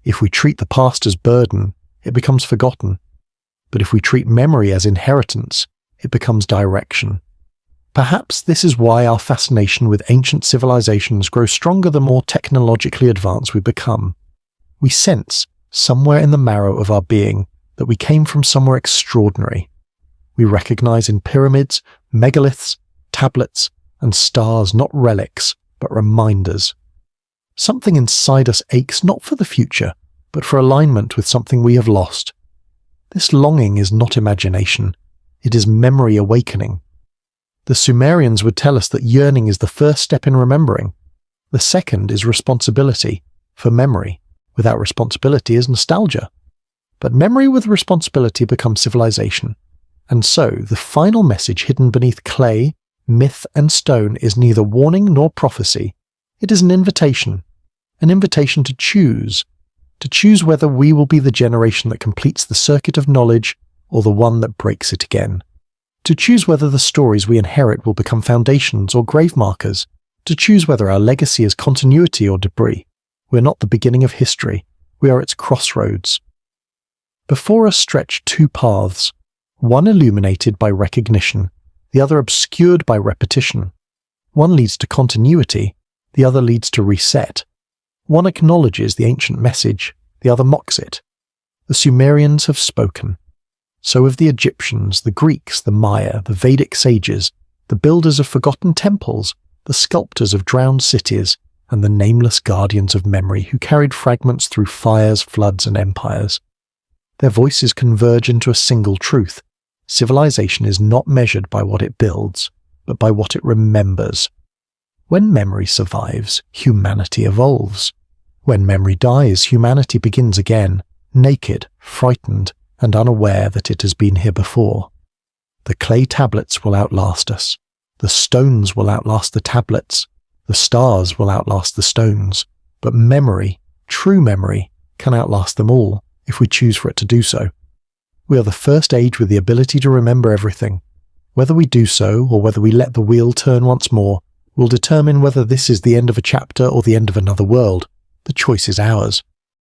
If we treat the past as burden, it becomes forgotten. But if we treat memory as inheritance, it becomes direction. Perhaps this is why our fascination with ancient civilizations grows stronger the more technologically advanced we become. We sense, somewhere in the marrow of our being, that we came from somewhere extraordinary. We recognize in pyramids, megaliths, tablets, and stars not relics, but reminders. Something inside us aches not for the future, but for alignment with something we have lost. This longing is not imagination. It is memory awakening. The Sumerians would tell us that yearning is the first step in remembering. The second is responsibility, for memory. Without responsibility is nostalgia. But memory with responsibility becomes civilization. And so, the final message hidden beneath clay, myth, and stone is neither warning nor prophecy. It is an invitation to choose whether we will be the generation that completes the circuit of knowledge or the one that breaks it again. To choose whether the stories we inherit will become foundations or grave markers. To choose whether our legacy is continuity or debris. We are not the beginning of history. We are its crossroads. Before us stretch two paths, one illuminated by recognition, the other obscured by repetition. One leads to continuity, the other leads to reset. One acknowledges the ancient message, the other mocks it. The Sumerians have spoken. So have the Egyptians, the Greeks, the Maya, the Vedic sages, the builders of forgotten temples, the sculptors of drowned cities, and the nameless guardians of memory who carried fragments through fires, floods, and empires. Their voices converge into a single truth. Civilization is not measured by what it builds, but by what it remembers. When memory survives, humanity evolves. When memory dies, humanity begins again, naked, frightened, and unaware that it has been here before. The clay tablets will outlast us. The stones will outlast the tablets. The stars will outlast the stones. But memory, true memory, can outlast them all, if we choose for it to do so. We are the first age with the ability to remember everything. Whether we do so, or whether we let the wheel turn once more, will determine whether this is the end of a chapter or the end of another world. The choice is ours.